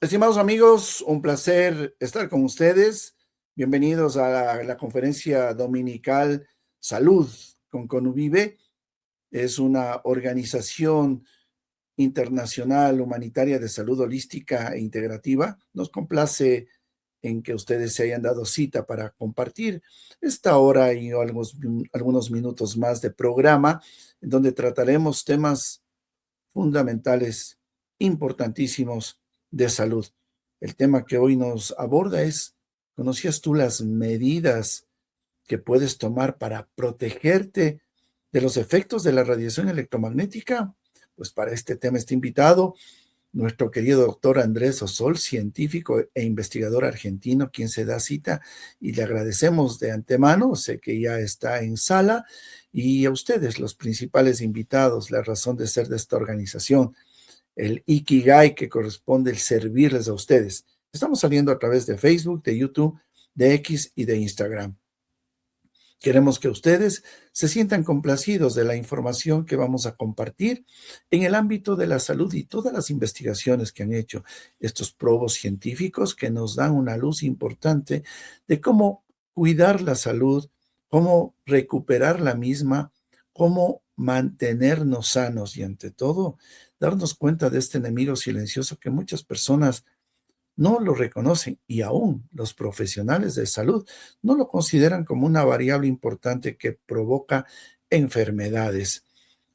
Estimados amigos, un placer estar con ustedes. Bienvenidos a la conferencia dominical Salud con Conuvive. Es una organización internacional humanitaria de salud holística e integrativa. Nos complace en que ustedes se hayan dado cita para compartir esta hora y algunos minutos más de programa, en donde trataremos temas fundamentales, importantísimos de salud. El tema que hoy nos aborda es, ¿conocías tú las medidas que puedes tomar para protegerte de los efectos de la radiación electromagnética? Pues para este tema está invitado nuestro querido doctor Andrés Osol, científico e investigador argentino, quien se da cita y le agradecemos de antemano, sé que ya está en sala, y a ustedes, los principales invitados, la razón de ser de esta organización, el Ikigai que corresponde el servirles a ustedes. Estamos saliendo a través de Facebook, de YouTube, de X y de Instagram. Queremos que ustedes se sientan complacidos de la información que vamos a compartir en el ámbito de la salud y todas las investigaciones que han hecho estos probos científicos que nos dan una luz importante de cómo cuidar la salud, cómo recuperar la misma, cómo mantenernos sanos y ante todo darnos cuenta de este enemigo silencioso que muchas personas no lo reconocen y aún los profesionales de salud no lo consideran como una variable importante que provoca enfermedades.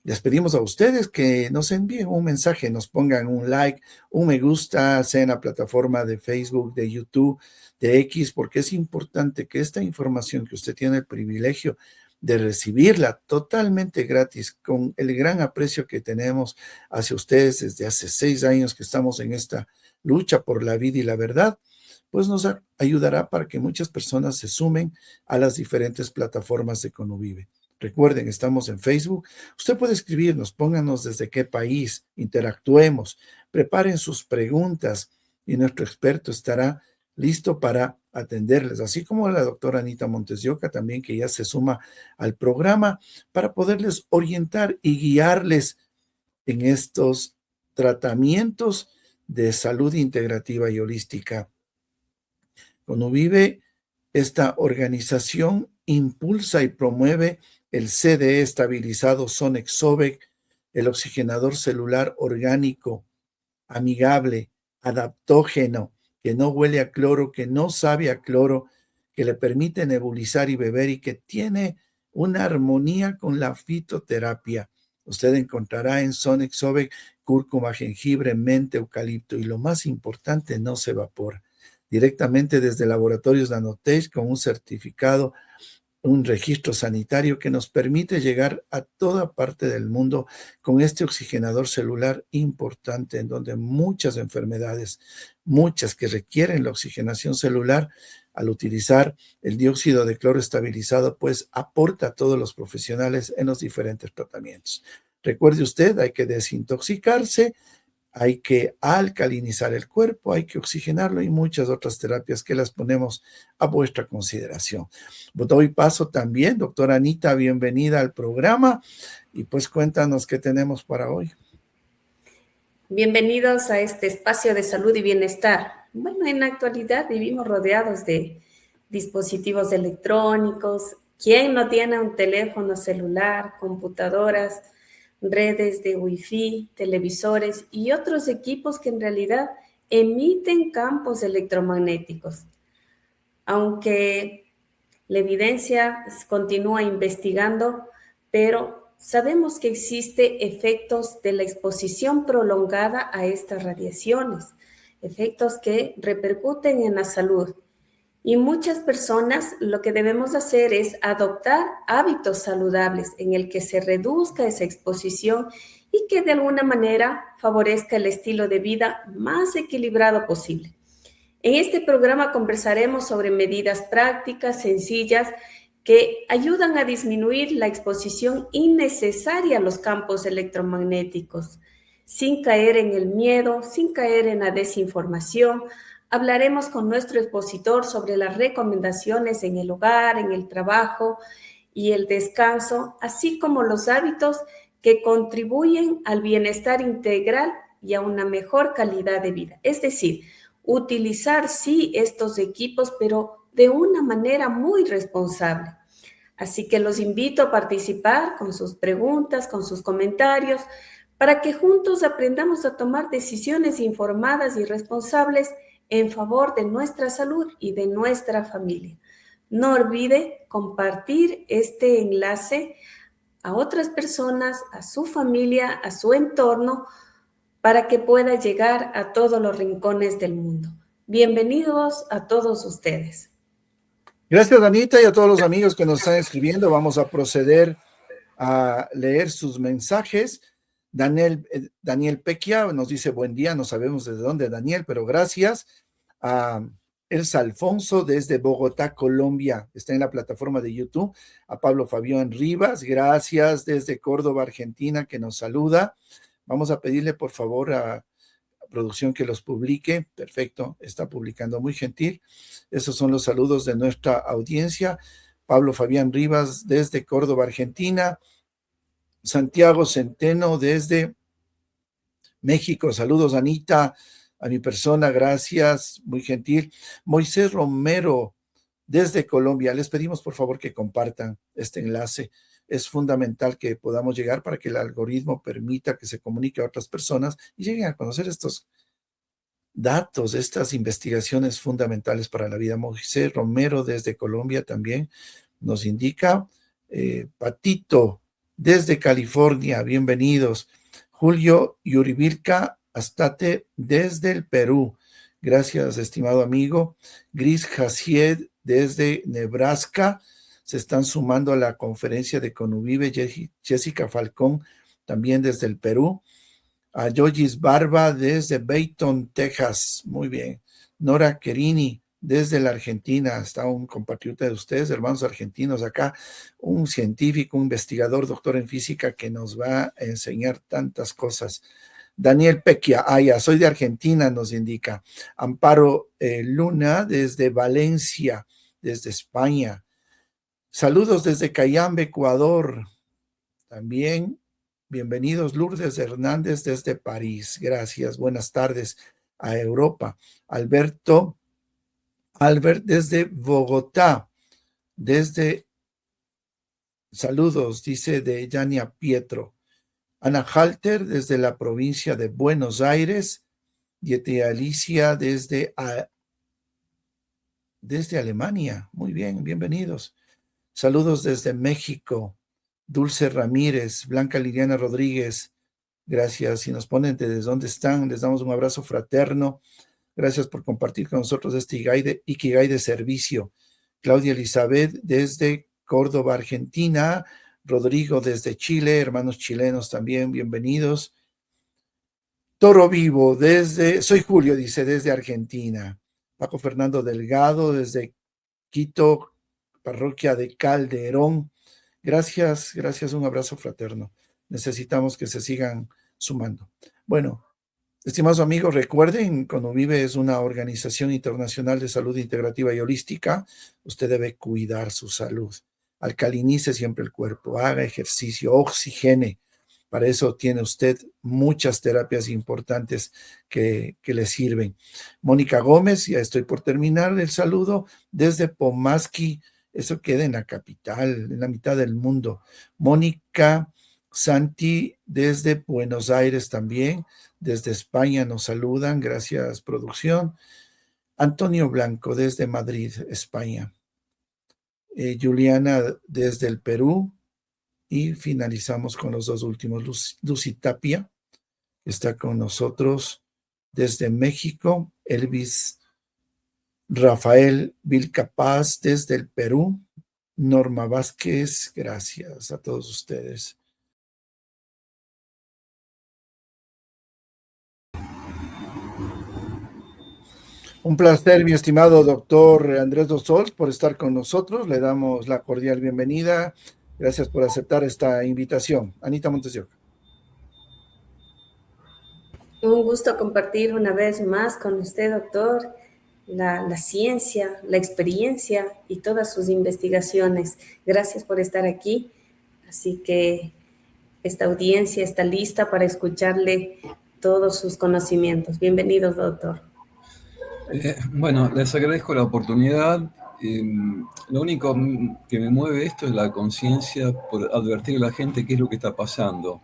Les pedimos a ustedes que nos envíen un mensaje, nos pongan un like, un me gusta, sea en la plataforma de Facebook, de YouTube, de X, porque es importante que esta información que usted tiene el privilegio de recibirla totalmente gratis, con el gran aprecio que tenemos hacia ustedes desde hace 6 años que estamos en esta lucha por la vida y la verdad, pues nos ayudará para que muchas personas se sumen a las diferentes plataformas de Conuvive. Recuerden, estamos en Facebook. Usted puede escribirnos, pónganos desde qué país, interactuemos, preparen sus preguntas y nuestro experto estará listo para atenderles, así como la doctora Anita Montes de Oca también, que ya se suma al programa para poderles orientar y guiarles en estos tratamientos de salud integrativa y holística. Conuvive, esta organización impulsa y promueve el CDE estabilizado Sonexovec, el oxigenador celular orgánico, amigable, adaptógeno, que no huele a cloro, que no sabe a cloro, que le permite nebulizar y beber y que tiene una armonía con la fitoterapia. Usted encontrará en Sonexovec cúrcuma, jengibre, menta, eucalipto y lo más importante, no se evapora. Directamente desde Laboratorios Nanotech con un certificado, un registro sanitario que nos permite llegar a toda parte del mundo con este oxigenador celular importante, en donde muchas enfermedades, muchas que requieren la oxigenación celular, al utilizar el dióxido de cloro estabilizado, pues aporta a todos los profesionales en los diferentes tratamientos. Recuerde usted, hay que desintoxicarse, hay que alcalinizar el cuerpo, hay que oxigenarlo y muchas otras terapias que las ponemos a vuestra consideración. Doy paso también, doctora Anita, bienvenida al programa y pues cuéntanos qué tenemos para hoy. Bienvenidos a este espacio de salud y bienestar. Bueno, en la actualidad vivimos rodeados de dispositivos electrónicos. ¿Quién no tiene un teléfono celular, computadoras, redes de Wi-Fi, televisores y otros equipos que en realidad emiten campos electromagnéticos? Aunque la evidencia continúa investigando, pero sabemos que existe efectos de la exposición prolongada a estas radiaciones, efectos que repercuten en la salud. Y muchas personas lo que debemos hacer es adoptar hábitos saludables en el que se reduzca esa exposición y que de alguna manera favorezca el estilo de vida más equilibrado posible. En este programa conversaremos sobre medidas prácticas, sencillas, que ayudan a disminuir la exposición innecesaria a los campos electromagnéticos, sin caer en el miedo, sin caer en la desinformación. Hablaremos con nuestro expositor sobre las recomendaciones en el hogar, en el trabajo y el descanso, así como los hábitos que contribuyen al bienestar integral y a una mejor calidad de vida. Es decir, utilizar sí estos equipos, pero de una manera muy responsable. Así que los invito a participar con sus preguntas, con sus comentarios, para que juntos aprendamos a tomar decisiones informadas y responsables en favor de nuestra salud y de nuestra familia. No olvide compartir este enlace a otras personas, a su familia, a su entorno, para que pueda llegar a todos los rincones del mundo. Bienvenidos a todos ustedes. Gracias, Anita, y a todos los amigos que nos están escribiendo. Vamos a proceder a leer sus mensajes. Daniel Pequia nos dice buen día, no sabemos desde dónde, Daniel, pero gracias. A Elsa Alfonso desde Bogotá, Colombia, está en la plataforma de YouTube. A Pablo Fabián Rivas, gracias desde Córdoba, Argentina, que nos saluda. Vamos a pedirle por favor a producción que los publique. Perfecto, está publicando, muy gentil. Esos son los saludos de nuestra audiencia. Pablo Fabián Rivas desde Córdoba, Argentina. Santiago Centeno desde México. Saludos, Anita, a mi persona, gracias, muy gentil. Moisés Romero desde Colombia. Les pedimos por favor que compartan este enlace. Es fundamental que podamos llegar para que el algoritmo permita que se comunique a otras personas y lleguen a conocer estos datos, estas investigaciones fundamentales para la vida. Moisés Romero desde Colombia también nos indica. Patito desde California, bienvenidos. Julio Yuribilca Astate desde el Perú. Gracias, estimado amigo. Gris Jacied desde Nebraska. Se están sumando a la conferencia de Conuvive. Jessica Falcón también desde el Perú. A Yoyis Barba desde Bayton, Texas. Muy bien. Nora Querini desde la Argentina. Está un compatriota de ustedes, hermanos argentinos acá. Un científico, un investigador, doctor en física que nos va a enseñar tantas cosas. Daniel Pequia, ya, soy de Argentina, nos indica. Amparo Luna desde Valencia, desde España. Saludos desde Cayambe, Ecuador. También bienvenidos. Lourdes Hernández desde París. Gracias. Buenas tardes a Europa. Albert desde Bogotá. Saludos, dice de Yania Pietro. Ana Halter desde la provincia de Buenos Aires. Diete Alicia desde Alemania. Muy bien, bienvenidos. Saludos desde México. Dulce Ramírez, Blanca Liliana Rodríguez, gracias. Si nos ponen desde dónde están, les damos un abrazo fraterno. Gracias por compartir con nosotros este Ikigai de servicio. Claudia Elizabeth desde Córdoba, Argentina. Rodrigo desde Chile, hermanos chilenos también, bienvenidos. Toro Vivo soy Julio, dice, desde Argentina. Paco Fernando Delgado desde Quito, parroquia de Calderón. Gracias, un abrazo fraterno. Necesitamos que se sigan sumando. Bueno, estimados amigos, recuerden, Conuvive es una organización internacional de salud integrativa y holística. Usted debe cuidar su salud. Alcalinice siempre el cuerpo, haga ejercicio, oxigene. Para eso tiene usted muchas terapias importantes que le sirven. Mónica Gómez, ya estoy por terminar el saludo, desde Pomaski. Eso queda en la capital, en la mitad del mundo. Mónica Santi desde Buenos Aires también, desde España nos saludan, gracias producción. Antonio Blanco desde Madrid, España. Juliana desde el Perú. Y finalizamos con los dos últimos. Lucy Tapia está con nosotros desde México. Elvis Rafael Vilcapaz desde el Perú. Norma Vázquez, gracias a todos ustedes. Un placer, mi estimado doctor Andrés Dossols, por estar con nosotros. Le damos la cordial bienvenida. Gracias por aceptar esta invitación. Anita Montes de Oca. Un gusto compartir una vez más con usted, doctor, la ciencia, la experiencia y todas sus investigaciones. Gracias por estar aquí. Así que esta audiencia está lista para escucharle todos sus conocimientos. Bienvenido, doctor. Bueno, les agradezco la oportunidad. Lo único que me mueve esto es la conciencia por advertir a la gente qué es lo que está pasando.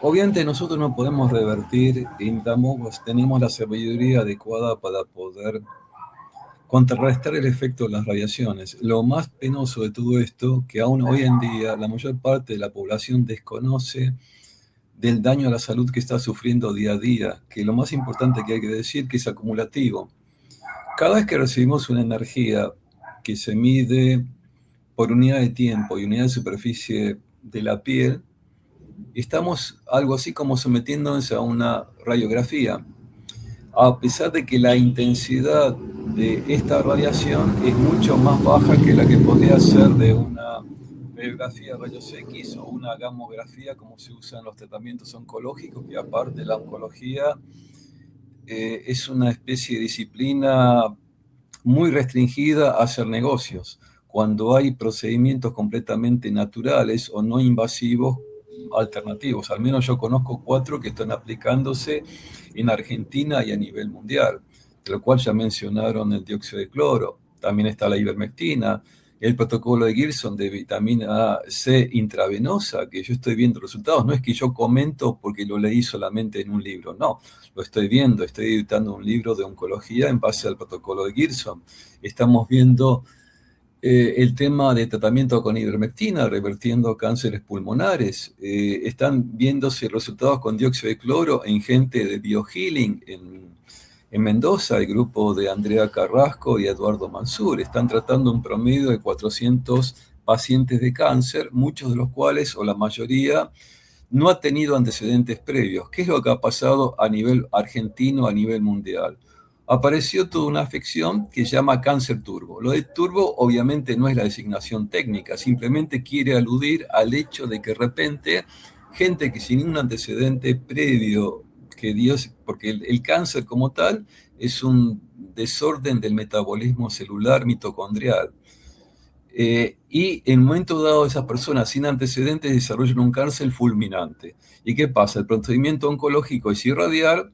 Obviamente nosotros no podemos revertir y tampoco tenemos la sabiduría adecuada para poder contrarrestar el efecto de las radiaciones. Lo más penoso de todo esto, que aún hoy en día la mayor parte de la población desconoce del daño a la salud que está sufriendo día a día, que lo más importante que hay que decir que es acumulativo. Cada vez que recibimos una energía que se mide por unidad de tiempo y unidad de superficie de la piel, estamos algo así como sometiéndonos a una radiografía. A pesar de que la intensidad de esta radiación es mucho más baja que la que podría ser de una radiografía de rayos X o una gamografía como se usa en los tratamientos oncológicos, que aparte la oncología es una especie de disciplina muy restringida a hacer negocios, cuando hay procedimientos completamente naturales o no invasivos alternativos. Al menos yo conozco 4 que están aplicándose en Argentina y a nivel mundial, de lo cual ya mencionaron el dióxido de cloro, también está la ivermectina, el protocolo de Gibson de vitamina C intravenosa, que yo estoy viendo resultados. No es que yo comento porque lo leí solamente en un libro, no, lo estoy viendo, estoy editando un libro de oncología en base al protocolo de Gibson. Estamos viendo el tema de tratamiento con ivermectina, revertiendo cánceres pulmonares. Están viéndose resultados con dióxido de cloro en gente de BioHealing en Mendoza, el grupo de Andrea Carrasco y Eduardo Mansur. Están tratando un promedio de 400 pacientes de cáncer, muchos de los cuales, o la mayoría, no ha tenido antecedentes previos. ¿Qué es lo que ha pasado a nivel argentino, a nivel mundial? Apareció toda una afección que se llama cáncer turbo. Lo de turbo obviamente no es la designación técnica, simplemente quiere aludir al hecho de que de repente gente que sin un antecedente previo, que Dios, porque el cáncer como tal es un desorden del metabolismo celular mitocondrial. Y en un momento dado esas personas sin antecedentes desarrollan un cáncer fulminante. ¿Y qué pasa? El procedimiento oncológico es irradiar,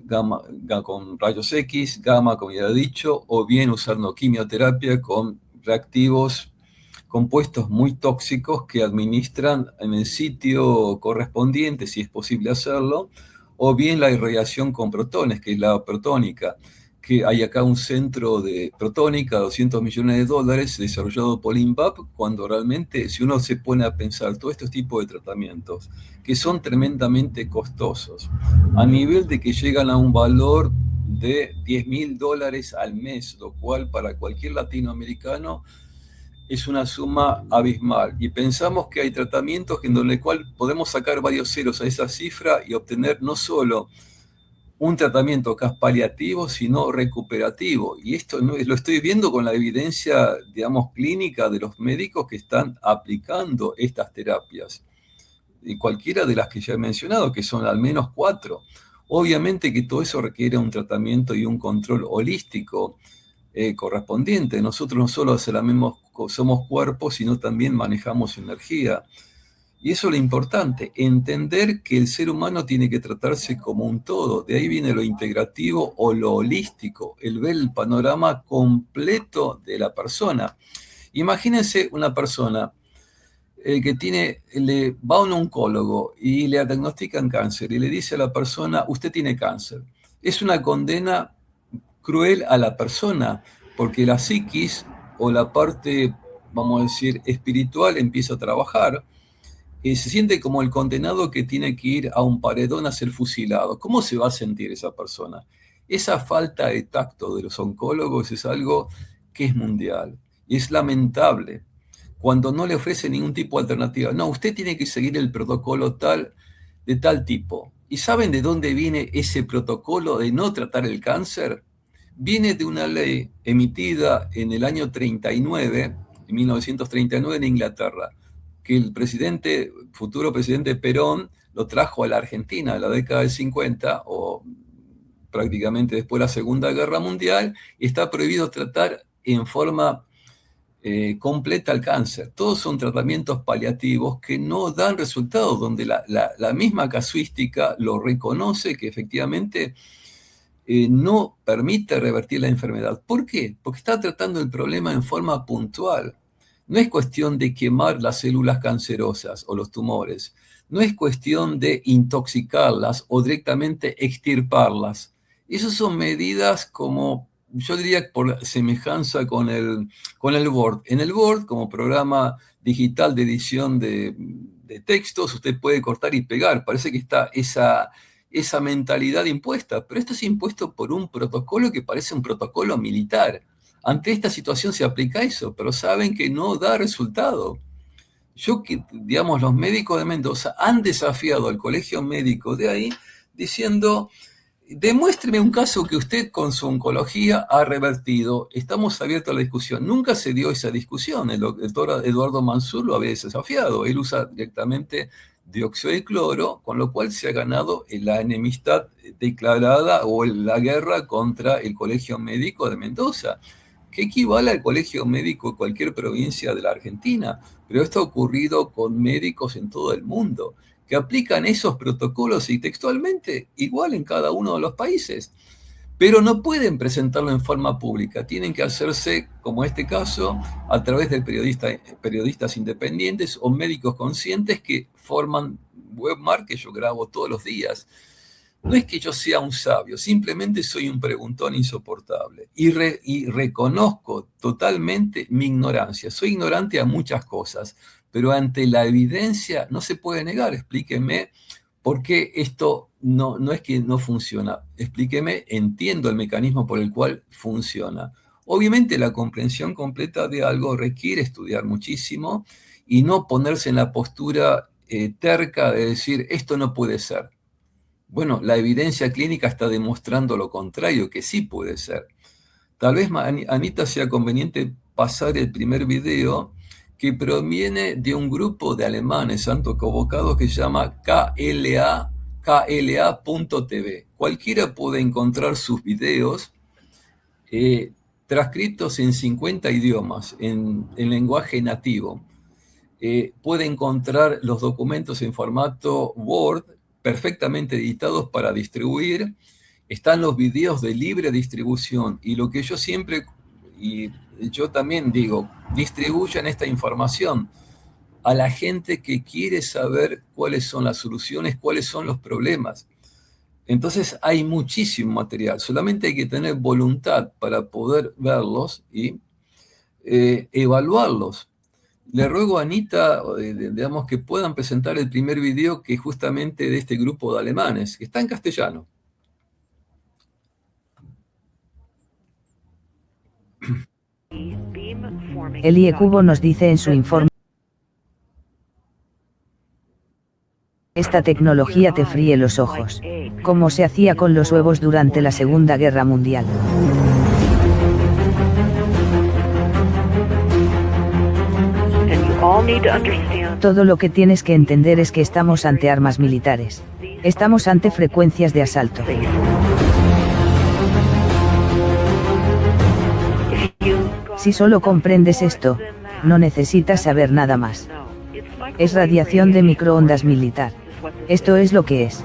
gamma con rayos X, gamma, como ya he dicho, o bien usando quimioterapia con reactivos compuestos muy tóxicos que administran en el sitio correspondiente, si es posible hacerlo, o bien la irradiación con protones, que es la protónica, que hay acá un centro de protónica, $200 millones desarrollado por INVAP, cuando realmente, si uno se pone a pensar todos estos tipos de tratamientos, que son tremendamente costosos, a nivel de que llegan a un valor de $10.000 al mes, lo cual para cualquier latinoamericano es una suma abismal. Y pensamos que hay tratamientos en donde cual podemos sacar varios ceros a esa cifra y obtener no solo un tratamiento que es paliativo, sino recuperativo. Y esto no, lo estoy viendo con la evidencia, digamos, clínica de los médicos que están aplicando estas terapias. Y cualquiera de las que ya he mencionado, que son al menos 4. Obviamente que todo eso requiere un tratamiento y un control holístico correspondiente. Nosotros no solo somos cuerpos, sino también manejamos energía. Y eso es lo importante, entender que el ser humano tiene que tratarse como un todo. De ahí viene lo integrativo o lo holístico, el ver el panorama completo de la persona. Imagínense una persona que va a un oncólogo y le diagnostican cáncer y le dice a la persona, usted tiene cáncer. Es una condena cruel a la persona, porque la psiquis o la parte, vamos a decir, espiritual empieza a trabajar. Se siente como el condenado que tiene que ir a un paredón a ser fusilado. ¿Cómo se va a sentir esa persona? Esa falta de tacto de los oncólogos es algo que es mundial y es lamentable cuando no le ofrece ningún tipo de alternativa. No, usted tiene que seguir el protocolo de tal tipo. ¿Y saben de dónde viene ese protocolo de no tratar el cáncer? Viene de una ley emitida en el año 39, en 1939 en Inglaterra, que el futuro presidente Perón lo trajo a la Argentina en la década del 50, o prácticamente después de la Segunda Guerra Mundial, y está prohibido tratar en forma completa al cáncer. Todos son tratamientos paliativos que no dan resultados, donde la misma casuística lo reconoce que efectivamente no permite revertir la enfermedad. ¿Por qué? Porque está tratando el problema en forma puntual. No es cuestión de quemar las células cancerosas o los tumores. No es cuestión de intoxicarlas o directamente extirparlas. Esas son medidas como, yo diría, por semejanza con el Word. En el Word, como programa digital de edición de textos, usted puede cortar y pegar. Parece que está esa mentalidad impuesta, pero esto es impuesto por un protocolo que parece un protocolo militar. Ante esta situación se aplica eso, pero saben que no da resultado. Digamos, los médicos de Mendoza han desafiado al colegio médico de ahí diciendo, demuéstreme un caso que usted con su oncología ha revertido. Estamos abiertos a la discusión. Nunca se dio esa discusión. El doctor Eduardo Mansur lo había desafiado. Él usa directamente dióxido de cloro, con lo cual se ha ganado la enemistad declarada o la guerra contra el colegio médico de Mendoza, que equivale al colegio médico de cualquier provincia de la Argentina. Pero esto ha ocurrido con médicos en todo el mundo, que aplican esos protocolos y textualmente igual en cada uno de los países. Pero no pueden presentarlo en forma pública, tienen que hacerse, como este caso, a través de periodistas independientes o médicos conscientes que forman webmar que yo grabo todos los días. No es que yo sea un sabio, simplemente soy un preguntón insoportable y reconozco totalmente mi ignorancia. Soy ignorante a muchas cosas, pero ante la evidencia no se puede negar. Explíqueme por qué esto no es que no funciona. Explíqueme, entiendo el mecanismo por el cual funciona. Obviamente la comprensión completa de algo requiere estudiar muchísimo y no ponerse en la postura terca de decir esto no puede ser. Bueno, la evidencia clínica está demostrando lo contrario, que sí puede ser. Tal vez, Anita, sea conveniente pasar el primer video que proviene de un grupo de alemanes santo convocados que se llama KLA.tv. Cualquiera puede encontrar sus videos transcritos en 50 idiomas, en lenguaje nativo. Puede encontrar los documentos en formato Word, perfectamente editados para distribuir. Están los videos de libre distribución y lo que yo siempre, y yo también digo, distribuyan esta información a la gente que quiere saber cuáles son las soluciones, cuáles son los problemas. Entonces hay muchísimo material, solamente hay que tener voluntad para poder verlos y evaluarlos. Le ruego a Anita, digamos, que puedan presentar el primer video que es justamente de este grupo de alemanes, que está en castellano. Elie Kubo nos dice en su informe: esta tecnología te fríe los ojos, como se hacía con los huevos durante la Segunda Guerra Mundial. Todo lo que tienes que entender es que estamos ante armas militares. Estamos ante frecuencias de asalto. Si solo comprendes esto, no necesitas saber nada más. Es radiación de microondas militar. Esto es lo que es.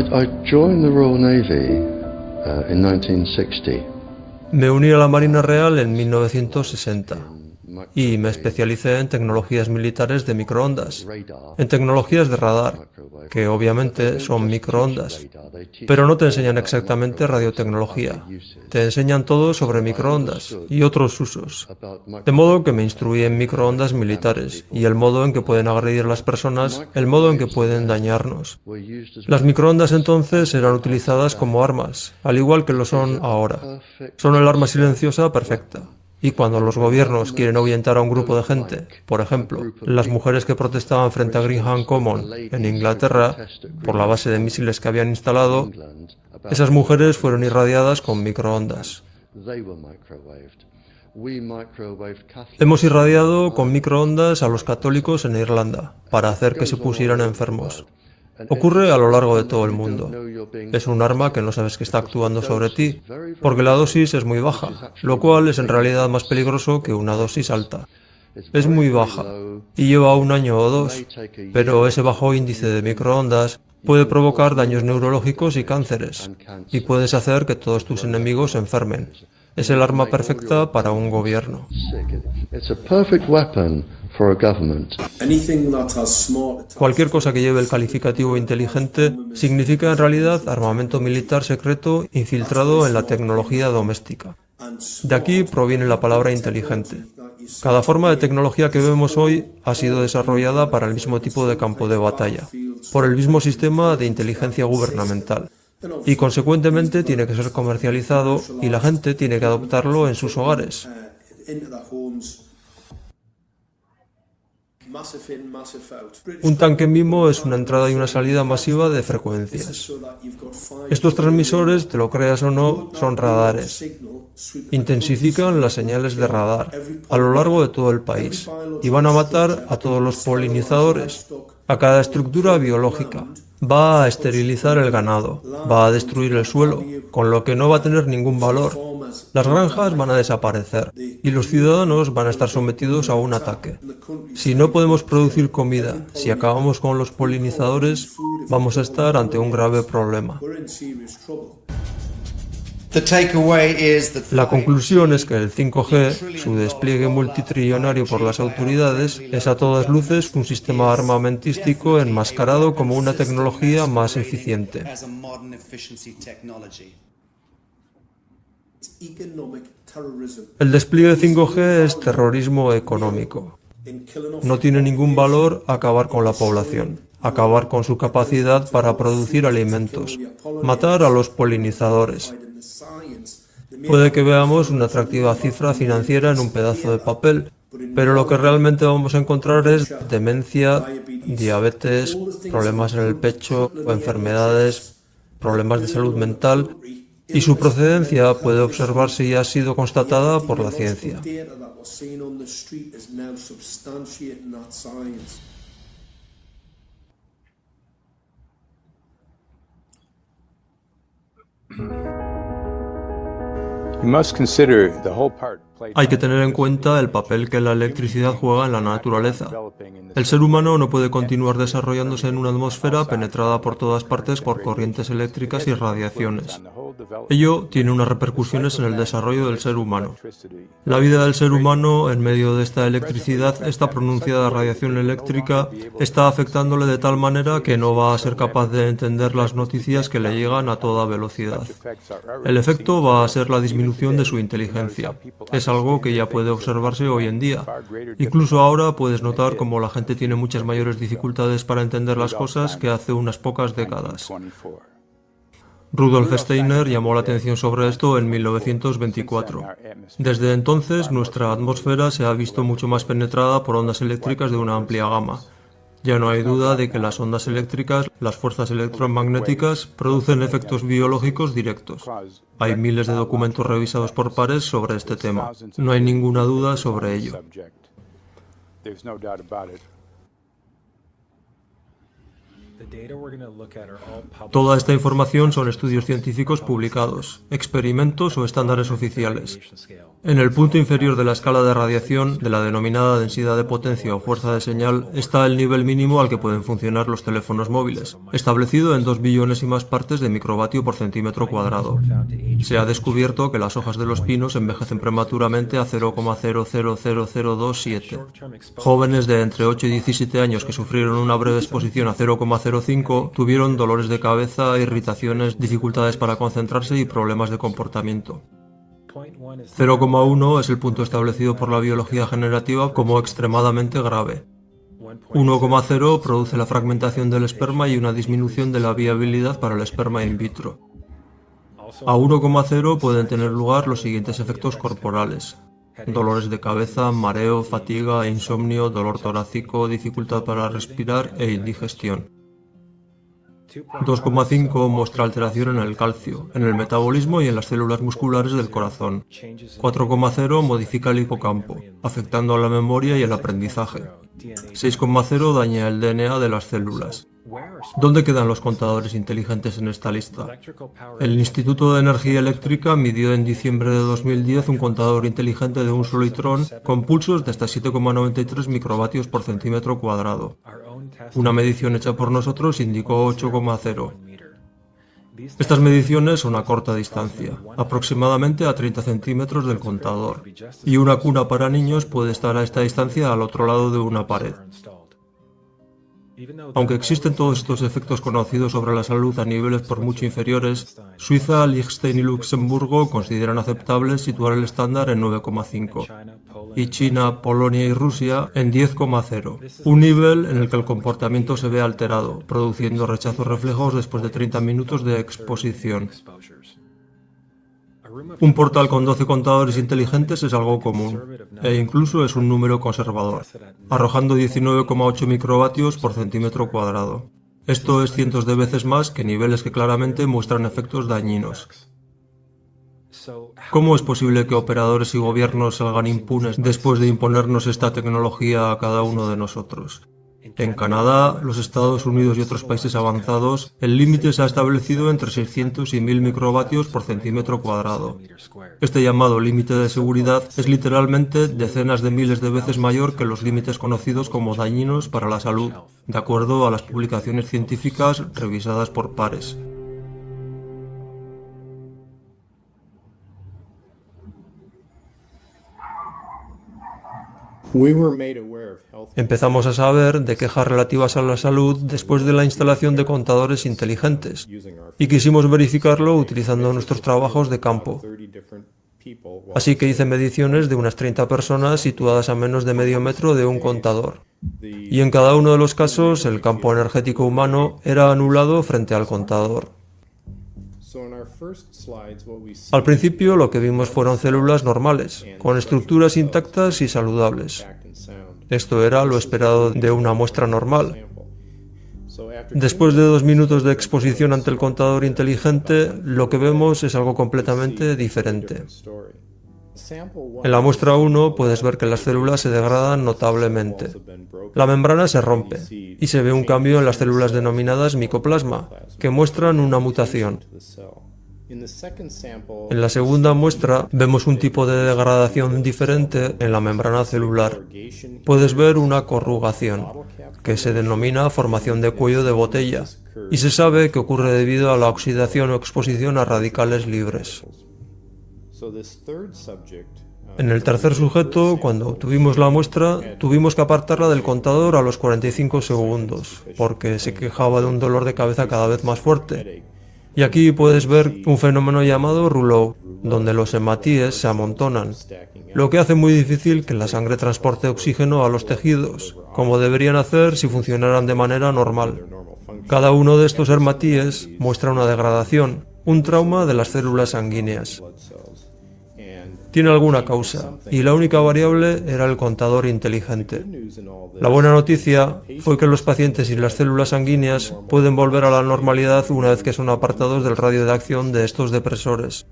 I joined the Royal Navy in 1960. Me uní a la Marina Real en 1960. y me especialicé en tecnologías militares de microondas, en tecnologías de radar, que obviamente son microondas, pero no te enseñan exactamente radiotecnología. Te enseñan todo sobre microondas y otros usos. De modo que me instruí en microondas militares y el modo en que pueden agredir a las personas, el modo en que pueden dañarnos. Las microondas entonces eran utilizadas como armas, al igual que lo son ahora. Son el arma silenciosa perfecta. Y cuando los gobiernos quieren ahuyentar a un grupo de gente, por ejemplo, las mujeres que protestaban frente a Greenham Common en Inglaterra por la base de misiles que habían instalado, esas mujeres fueron irradiadas con microondas. Hemos irradiado con microondas a los católicos en Irlanda para hacer que se pusieran enfermos. Ocurre a lo largo de todo el mundo. Es un arma que no sabes que está actuando sobre ti, porque la dosis es muy baja, lo cual es en realidad más peligroso que una dosis alta. Es muy baja y lleva 1 año o 2, pero ese bajo índice de microondas puede provocar daños neurológicos y cánceres, y puedes hacer que todos tus enemigos se enfermen. Es el arma perfecta para un gobierno. Cualquier cosa que lleve el calificativo inteligente significa en realidad armamento militar secreto infiltrado en la tecnología doméstica. De aquí proviene la palabra inteligente. Cada forma de tecnología que vemos hoy ha sido desarrollada para el mismo tipo de campo de batalla, por el mismo sistema de inteligencia gubernamental. Y consecuentemente tiene que ser comercializado y la gente tiene que adoptarlo en sus hogares. Un tanque MIMO es una entrada y una salida masiva de frecuencias. Estos transmisores, te lo creas o no, son radares. Intensifican las señales de radar a lo largo de todo el país y van a matar a todos los polinizadores, a cada estructura biológica. Va a esterilizar el ganado, va a destruir el suelo, con lo que no va a tener ningún valor. Las granjas van a desaparecer y los ciudadanos van a estar sometidos a un ataque. Si no podemos producir comida, si acabamos con los polinizadores, vamos a estar ante un grave problema. La conclusión es que el 5G, su despliegue multitrillonario por las autoridades, es a todas luces un sistema armamentístico enmascarado como una tecnología más eficiente. El despliegue 5G es terrorismo económico. No tiene ningún valor acabar con la población, acabar con su capacidad para producir alimentos, matar a los polinizadores. Puede que veamos una atractiva cifra financiera en un pedazo de papel, pero lo que realmente vamos a encontrar es demencia, diabetes, problemas en el pecho, enfermedades, problemas de salud mental, y su procedencia puede observarse y ha sido constatada por la ciencia. Hay que tener en cuenta el papel que la electricidad juega en la naturaleza. El ser humano no puede continuar desarrollándose en una atmósfera penetrada por todas partes por corrientes eléctricas y radiaciones. Ello tiene unas repercusiones en el desarrollo del ser humano. La vida del ser humano, en medio de esta electricidad, esta pronunciada radiación eléctrica, está afectándole de tal manera que no va a ser capaz de entender las noticias que le llegan a toda velocidad. El efecto va a ser la disminución de su inteligencia. Es algo que ya puede observarse hoy en día. Incluso ahora puedes notar cómo la gente tiene muchas mayores dificultades para entender las cosas que hace unas pocas décadas. Rudolf Steiner llamó la atención sobre esto en 1924. Desde entonces, nuestra atmósfera se ha visto mucho más penetrada por ondas eléctricas de una amplia gama. Ya no hay duda de que las ondas eléctricas, las fuerzas electromagnéticas, producen efectos biológicos directos. Hay miles de documentos revisados por pares sobre este tema. No hay ninguna duda sobre ello. Toda esta información son estudios científicos publicados, experimentos o estándares oficiales. En el punto inferior de la escala de radiación, de la denominada densidad de potencia o fuerza de señal, está el nivel mínimo al que pueden funcionar los teléfonos móviles, establecido en 2 billonésimas partes de microvatio por centímetro cuadrado. Se ha descubierto que las hojas de los pinos envejecen prematuramente a 0,000027. Jóvenes de entre 8 y 17 años que sufrieron una breve exposición a 0,05 tuvieron dolores de cabeza, irritaciones, dificultades para concentrarse y problemas de comportamiento. 0,1 es el punto establecido por la biología generativa como extremadamente grave. 1,0 produce la fragmentación del esperma y una disminución de la viabilidad para el esperma in vitro. A 1,0 pueden tener lugar los siguientes efectos corporales: dolores de cabeza, mareo, fatiga, insomnio, dolor torácico, dificultad para respirar e indigestión. 2,5 muestra alteración en el calcio, en el metabolismo y en las células musculares del corazón. 4,0 modifica el hipocampo, afectando a la memoria y el aprendizaje. 6,0 daña el DNA de las células. ¿Dónde quedan los contadores inteligentes en esta lista? El Instituto de Energía Eléctrica midió en diciembre de 2010 un contador inteligente de un solitrón con pulsos de hasta 7,93 microvatios por centímetro cuadrado. Una medición hecha por nosotros indicó 8,0. Estas mediciones son a corta distancia, aproximadamente a 30 centímetros del contador, y una cuna para niños puede estar a esta distancia al otro lado de una pared. Aunque existen todos estos efectos conocidos sobre la salud a niveles por mucho inferiores, Suiza, Liechtenstein y Luxemburgo consideran aceptable situar el estándar en 9,5 y China, Polonia y Rusia en 10,0, un nivel en el que el comportamiento se ve alterado, produciendo rechazos reflejos después de 30 minutos de exposición. Un portal con 12 contadores inteligentes es algo común, e incluso es un número conservador, arrojando 19,8 microvatios por centímetro cuadrado. Esto es cientos de veces más que niveles que claramente muestran efectos dañinos. ¿Cómo es posible que operadores y gobiernos salgan impunes después de imponernos esta tecnología a cada uno de nosotros? En Canadá, los Estados Unidos y otros países avanzados, el límite se ha establecido entre 600 y 1000 microvatios por centímetro cuadrado. Este llamado límite de seguridad es literalmente decenas de miles de veces mayor que los límites conocidos como dañinos para la salud, de acuerdo a las publicaciones científicas revisadas por pares. Empezamos a saber de quejas relativas a la salud después de la instalación de contadores inteligentes y quisimos verificarlo utilizando nuestros trabajos de campo. Así que hice mediciones de unas 30 personas situadas a menos de medio metro de un contador. Y en cada uno de los casos el campo energético humano era anulado frente al contador. Al principio lo que vimos fueron células normales, con estructuras intactas y saludables. Esto era lo esperado de una muestra normal. Después de 2 minutos de exposición ante el contador inteligente, lo que vemos es algo completamente diferente. En la muestra 1 puedes ver que las células se degradan notablemente. La membrana se rompe y se ve un cambio en las células denominadas micoplasma, que muestran una mutación. En la segunda muestra vemos un tipo de degradación diferente en la membrana celular. Puedes ver una corrugación, que se denomina formación de cuello de botella, y se sabe que ocurre debido a la oxidación o exposición a radicales libres. En el tercer sujeto, cuando obtuvimos la muestra, tuvimos que apartarla del contador a los 45 segundos, porque se quejaba de un dolor de cabeza cada vez más fuerte. Y aquí puedes ver un fenómeno llamado rouleau, donde los hematíes se amontonan, lo que hace muy difícil que la sangre transporte oxígeno a los tejidos, como deberían hacer si funcionaran de manera normal. Cada uno de estos hematíes muestra una degradación, un trauma de las células sanguíneas. Tiene alguna causa, y la única variable era el contador inteligente. La buena noticia fue que los pacientes y las células sanguíneas pueden volver a la normalidad una vez que son apartados del radio de acción de estos depresores.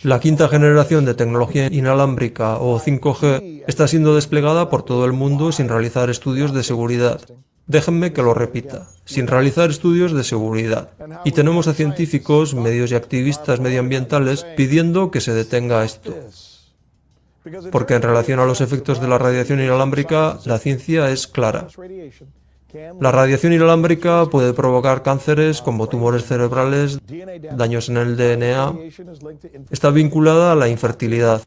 La quinta generación de tecnología inalámbrica o 5G está siendo desplegada por todo el mundo sin realizar estudios de seguridad. Déjenme que lo repita, sin realizar estudios de seguridad. Y tenemos a científicos, medios y activistas medioambientales pidiendo que se detenga esto. Porque en relación a los efectos de la radiación inalámbrica, la ciencia es clara. La radiación inalámbrica puede provocar cánceres como tumores cerebrales, daños en el DNA. Está vinculada a la infertilidad,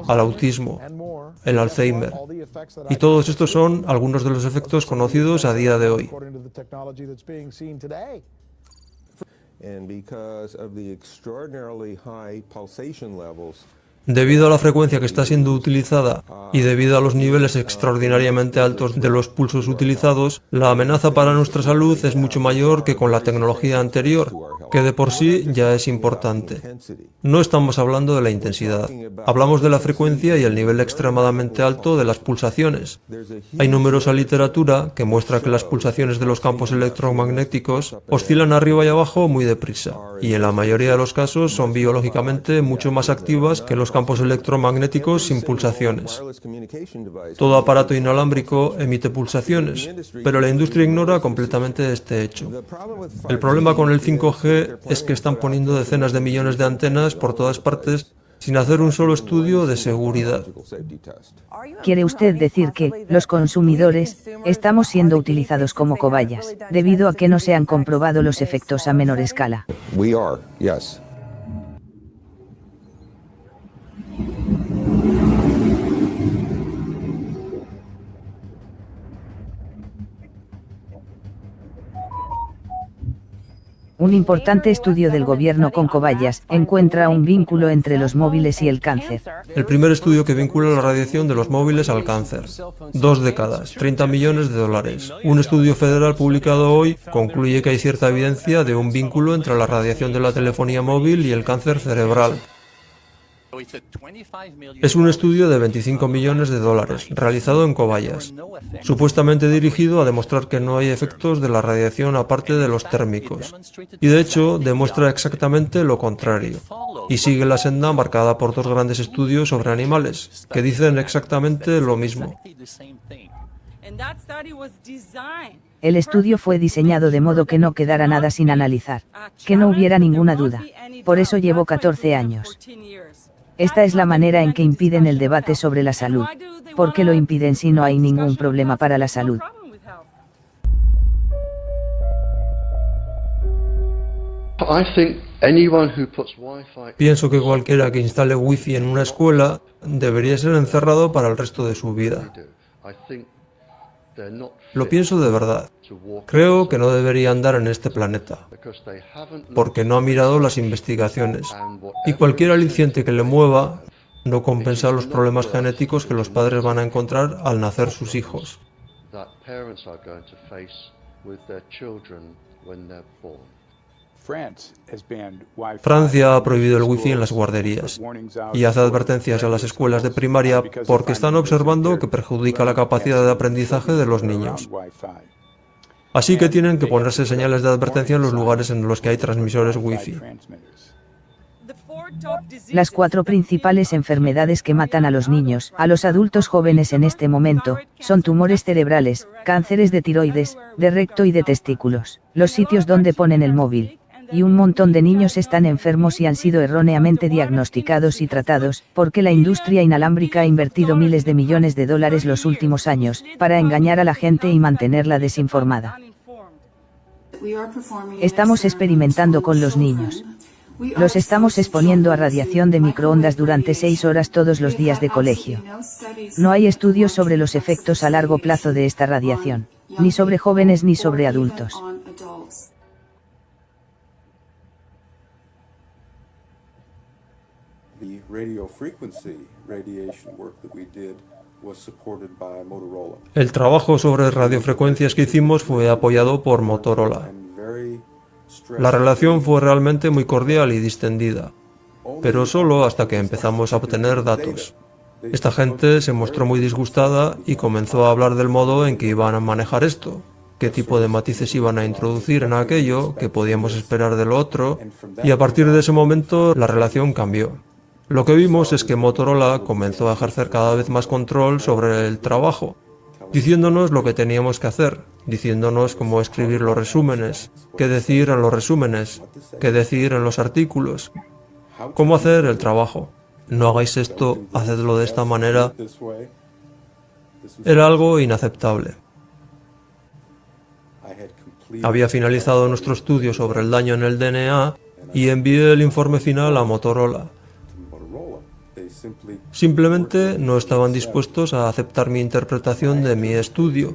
al autismo, el Alzheimer. Y todos estos son algunos de los efectos conocidos a día de hoy. Debido a la frecuencia que está siendo utilizada y debido a los niveles extraordinariamente altos de los pulsos utilizados, la amenaza para nuestra salud es mucho mayor que con la tecnología anterior, que de por sí ya es importante. No estamos hablando de la intensidad, hablamos de la frecuencia y el nivel extremadamente alto de las pulsaciones. Hay numerosa literatura que muestra que las pulsaciones de los campos electromagnéticos oscilan arriba y abajo muy deprisa, y en la mayoría de los casos son biológicamente mucho más activas que los campos electromagnéticos sin pulsaciones. Todo aparato inalámbrico emite pulsaciones, pero la industria ignora completamente este hecho. El problema con el 5G es que están poniendo decenas de millones de antenas por todas partes sin hacer un solo estudio de seguridad. ¿Quiere usted decir que, los consumidores, estamos siendo utilizados como cobayas, debido a que no se han comprobado los efectos a menor escala? We are, yes. Un importante estudio del gobierno con cobayas encuentra un vínculo entre los móviles y el cáncer. El primer estudio que vincula la radiación de los móviles al cáncer. 2 décadas, 30 millones de dólares. Un estudio federal publicado hoy concluye que hay cierta evidencia de un vínculo entre la radiación de la telefonía móvil y el cáncer cerebral. Es un estudio de 25 millones de dólares, realizado en cobayas, supuestamente dirigido a demostrar que no hay efectos de la radiación aparte de los térmicos. Y de hecho, demuestra exactamente lo contrario. Y sigue la senda marcada por 2 grandes estudios sobre animales, que dicen exactamente lo mismo. El estudio fue diseñado de modo que no quedara nada sin analizar, que no hubiera ninguna duda. Por eso llevó 14 años. Esta es la manera en que impiden el debate sobre la salud. ¿Por qué lo impiden si no hay ningún problema para la salud? Pienso que cualquiera que instale wifi en una escuela debería ser encerrado para el resto de su vida. Lo pienso de verdad. Creo que no debería andar en este planeta, porque no ha mirado las investigaciones, y cualquier aliciente que le mueva no compensa los problemas genéticos que los padres van a encontrar al nacer sus hijos. Francia ha prohibido el wifi en las guarderías y hace advertencias a las escuelas de primaria porque están observando que perjudica la capacidad de aprendizaje de los niños. Así que tienen que ponerse señales de advertencia en los lugares en los que hay transmisores wifi. Las 4 principales enfermedades que matan a los niños, a los adultos jóvenes en este momento, son tumores cerebrales, cánceres de tiroides, de recto y de testículos, los sitios donde ponen el móvil. Y un montón de niños están enfermos y han sido erróneamente diagnosticados y tratados, porque la industria inalámbrica ha invertido miles de millones de dólares los últimos años, para engañar a la gente y mantenerla desinformada. Estamos experimentando con los niños. Los estamos exponiendo a radiación de microondas durante 6 horas todos los días de colegio. No hay estudios sobre los efectos a largo plazo de esta radiación, ni sobre jóvenes ni sobre adultos. El trabajo sobre radiofrecuencias que hicimos fue apoyado por Motorola. La relación fue realmente muy cordial y distendida, pero solo hasta que empezamos a obtener datos. Esta gente se mostró muy disgustada y comenzó a hablar del modo en que iban a manejar esto. qué tipo de matices iban a introducir en aquello, qué podíamos esperar de lo otro, y a partir de ese momento la relación cambió. Lo que vimos es que Motorola comenzó a ejercer cada vez más control sobre el trabajo, diciéndonos lo que teníamos que hacer, diciéndonos cómo escribir los resúmenes, qué decir en los resúmenes, qué decir en los artículos, cómo hacer el trabajo. No hagáis esto, hacedlo de esta manera. Era algo inaceptable. Había finalizado nuestro estudio sobre el daño en el DNA y envié el informe final a Motorola. Simplemente no estaban dispuestos a aceptar mi interpretación de mi estudio,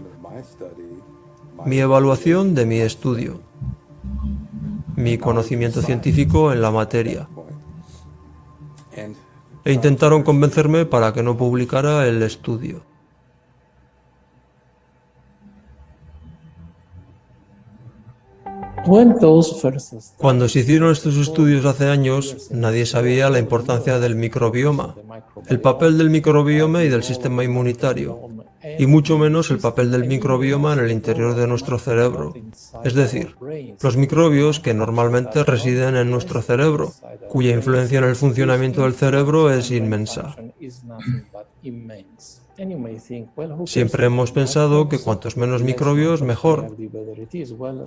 mi evaluación de mi estudio, mi conocimiento científico en la materia. E intentaron convencerme para que no publicara el estudio. Cuando se hicieron estos estudios hace años, nadie sabía la importancia del microbioma, el papel del microbioma y del sistema inmunitario, y mucho menos el papel del microbioma en el interior de nuestro cerebro. Es decir, los microbios que normalmente residen en nuestro cerebro, cuya influencia en el funcionamiento del cerebro es inmensa. Siempre hemos pensado que cuantos menos microbios, mejor.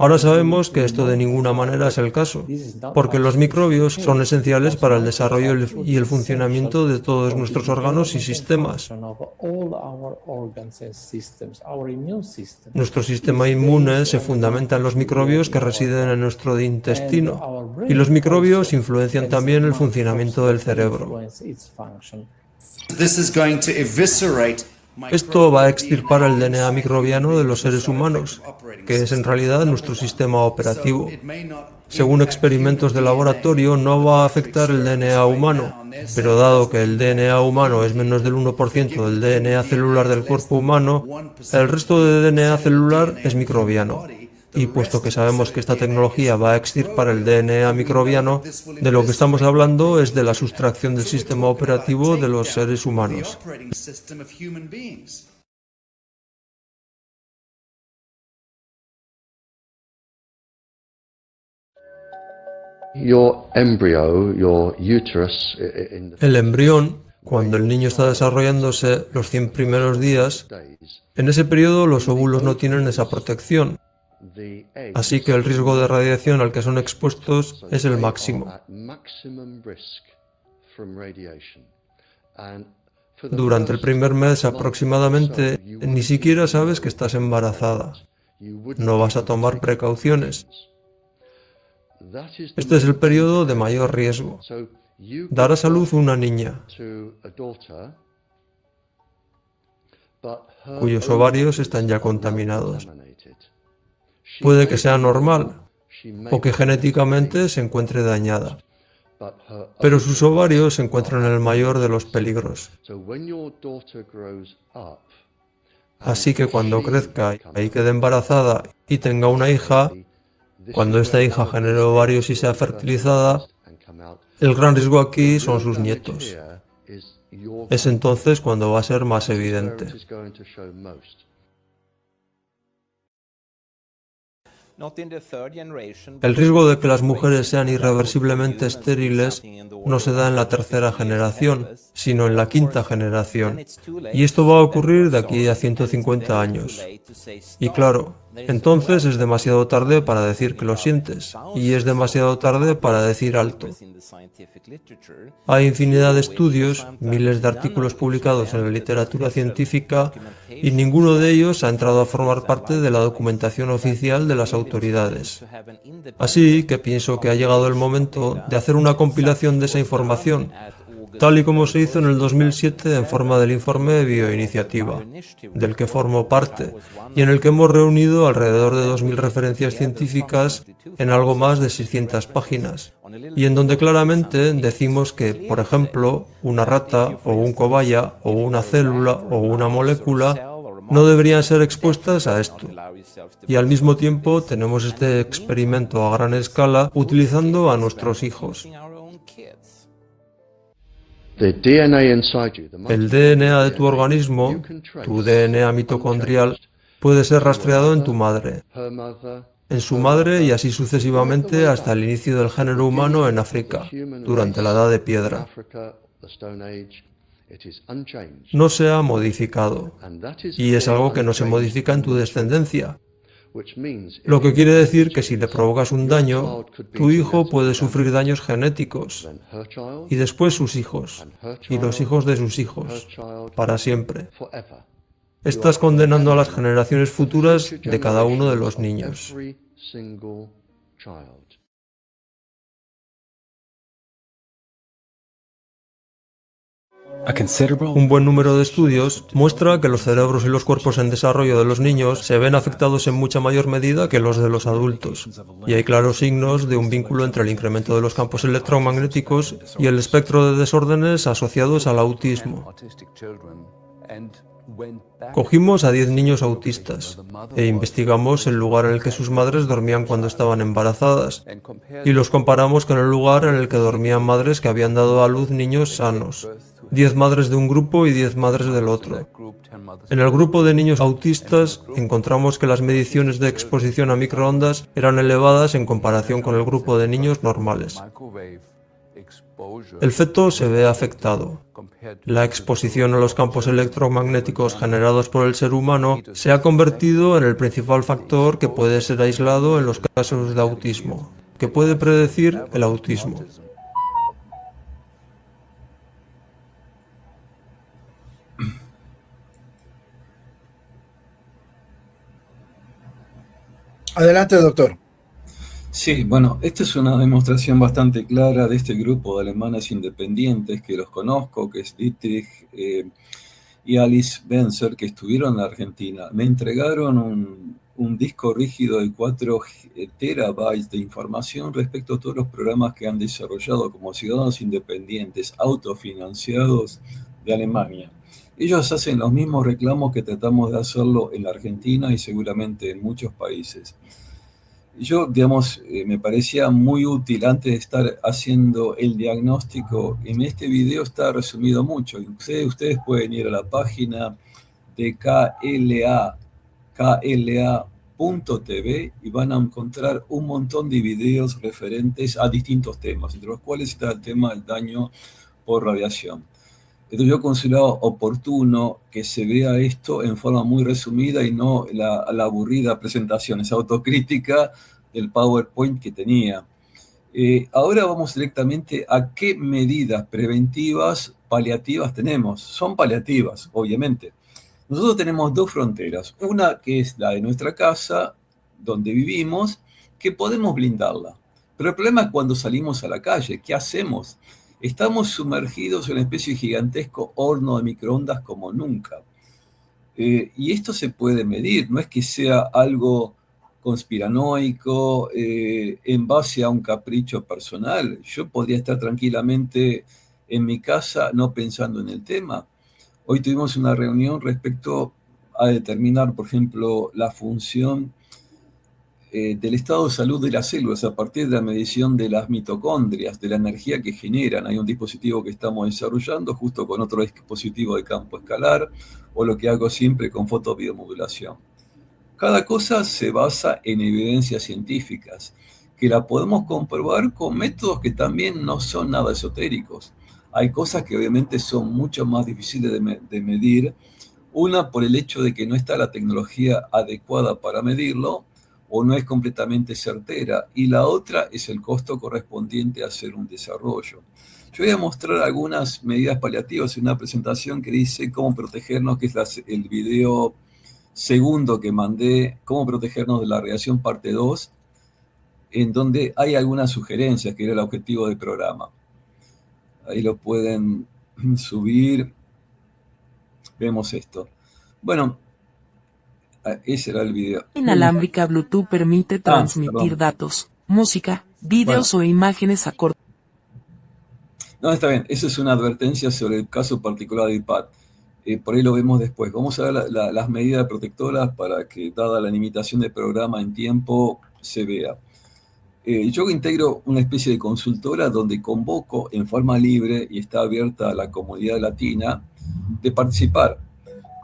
Ahora sabemos que esto de ninguna manera es el caso, porque los microbios son esenciales para el desarrollo y el funcionamiento de todos nuestros órganos y sistemas. Nuestro sistema inmune se fundamenta en los microbios que residen en nuestro intestino, y los microbios influencian también el funcionamiento del cerebro. Esto va a extirpar el DNA microbiano de los seres humanos, que es en realidad nuestro sistema operativo. Según experimentos de laboratorio, no va a afectar el DNA humano, pero dado que el DNA humano es menos del 1% del DNA celular del cuerpo humano, el resto de DNA celular es microbiano. Y puesto que sabemos que esta tecnología va a extirpar el DNA microbiano, de lo que estamos hablando es de la sustracción del sistema operativo de los seres humanos. El embrión, cuando el niño está desarrollándose los 100 primeros días, en ese periodo los óvulos no tienen esa protección. Así que el riesgo de radiación al que son expuestos es el máximo. Durante el primer mes aproximadamente, ni siquiera sabes que estás embarazada. No vas a tomar precauciones. Este es el periodo de mayor riesgo. Darás a luz una niña, cuyos ovarios están ya contaminados. Puede que sea normal o que genéticamente se encuentre dañada, pero sus ovarios se encuentran en el mayor de los peligros. Así que cuando crezca y quede embarazada y tenga una hija, cuando esta hija genere ovarios y sea fertilizada, el gran riesgo aquí son sus nietos. Es entonces cuando va a ser más evidente. El riesgo de que las mujeres sean irreversiblemente estériles no se da en la tercera generación, sino en la quinta generación. Y esto va a ocurrir de aquí a 150 años. Y claro, entonces es demasiado tarde para decir que lo sientes, y es demasiado tarde para decir alto. Hay infinidad de estudios, miles de artículos publicados en la literatura científica, y ninguno de ellos ha entrado a formar parte de la documentación oficial de las autoridades. Así que pienso que ha llegado el momento de hacer una compilación de esa información, tal y como se hizo en el 2007 en forma del informe Bioiniciativa, del que formo parte, y en el que hemos reunido alrededor de 2.000 referencias científicas en algo más de 600 páginas, y en donde claramente decimos que, por ejemplo, una rata o un cobaya o una célula o una molécula no deberían ser expuestas a esto. Y al mismo tiempo tenemos este experimento a gran escala utilizando a nuestros hijos. El DNA de tu organismo, tu DNA mitocondrial, Puede ser rastreado en tu madre, en su madre y así sucesivamente hasta el inicio del género humano en África, durante la Edad de Piedra. No se ha modificado, y es algo que no se modifica en tu descendencia. Lo que quiere decir que si le provocas un daño, tu hijo puede sufrir daños genéticos, y después sus hijos, y los hijos de sus hijos, para siempre. Estás condenando a las generaciones futuras de cada uno de los niños. Un buen número de estudios muestra que los cerebros y los cuerpos en desarrollo de los niños se ven afectados en mucha mayor medida que los de los adultos, y hay claros signos de un vínculo entre el incremento de los campos electromagnéticos y el espectro de desórdenes asociados al autismo. Cogimos a 10 niños autistas e investigamos el lugar en el que sus madres dormían cuando estaban embarazadas y los comparamos con el lugar en el que dormían madres que habían dado a luz niños sanos. 10 madres de un grupo y 10 madres del otro. En el grupo de niños autistas encontramos que las mediciones de exposición a microondas eran elevadas en comparación con el grupo de niños normales. El feto se ve afectado. La exposición a los campos electromagnéticos generados por el ser humano se ha convertido en el principal factor que puede ser aislado en los casos de autismo, que puede predecir el autismo. Adelante, doctor. Sí, bueno, esta es una demostración bastante clara de este grupo de alemanes independientes que los conozco, que es Dietrich y Alice Benzer, que estuvieron en la Argentina. Me entregaron un disco rígido de 4 terabytes de información respecto a todos los programas que han desarrollado como ciudadanos independientes, autofinanciados de Alemania. Ellos hacen los mismos reclamos que tratamos de hacerlo en la Argentina y seguramente en muchos países. Yo, digamos, me parecía muy útil antes de estar haciendo el diagnóstico. En este video está resumido mucho. Ustedes pueden ir a la página de KLA.tv y van a encontrar un montón de videos referentes a distintos temas, entre los cuales está el tema del daño por radiación. Entonces yo consideraba oportuno que se vea esto en forma muy resumida y no la aburrida presentación, esa autocrítica del PowerPoint que tenía. Ahora vamos directamente a qué medidas preventivas paliativas tenemos. Son paliativas, obviamente. Nosotros tenemos 2 fronteras. Una que es la de nuestra casa, donde vivimos, que podemos blindarla. Pero el problema es cuando salimos a la calle. ¿Qué hacemos? Estamos sumergidos en una especie de gigantesco horno de microondas como nunca. Y esto se puede medir, no es que sea algo conspiranoico en base a un capricho personal. Yo podría estar tranquilamente en mi casa no pensando en el tema. Hoy tuvimos una reunión respecto a determinar, por ejemplo, la función del estado de salud de las células a partir de la medición de las mitocondrias, de la energía que generan. Hay un dispositivo que estamos desarrollando justo con otro dispositivo de campo escalar, o lo que hago siempre con fotobiomodulación. Cada cosa se basa en evidencias científicas, que la podemos comprobar con métodos que también no son nada esotéricos. Hay cosas que obviamente son mucho más difíciles de medir, una por el hecho de que no está la tecnología adecuada para medirlo, o no es completamente certera, y la otra es el costo correspondiente a hacer un desarrollo. Yo voy a mostrar algunas medidas paliativas en una presentación que dice cómo protegernos, que es el video segundo que mandé, cómo protegernos de la radiación parte 2, en donde hay algunas sugerencias, que era el objetivo del programa. Ahí lo pueden subir. Vemos esto. Bueno, ese era el video. Inalámbrica Bluetooth permite transmitir datos, música, videos o imágenes a corto. No, está bien. Esa es una advertencia sobre el caso particular de iPad. Por ahí lo vemos después. Vamos a ver las medidas protectoras para que, dada la limitación del programa en tiempo, se vea. Yo integro una especie de consultora donde convoco en forma libre y está abierta a la comunidad latina de participar.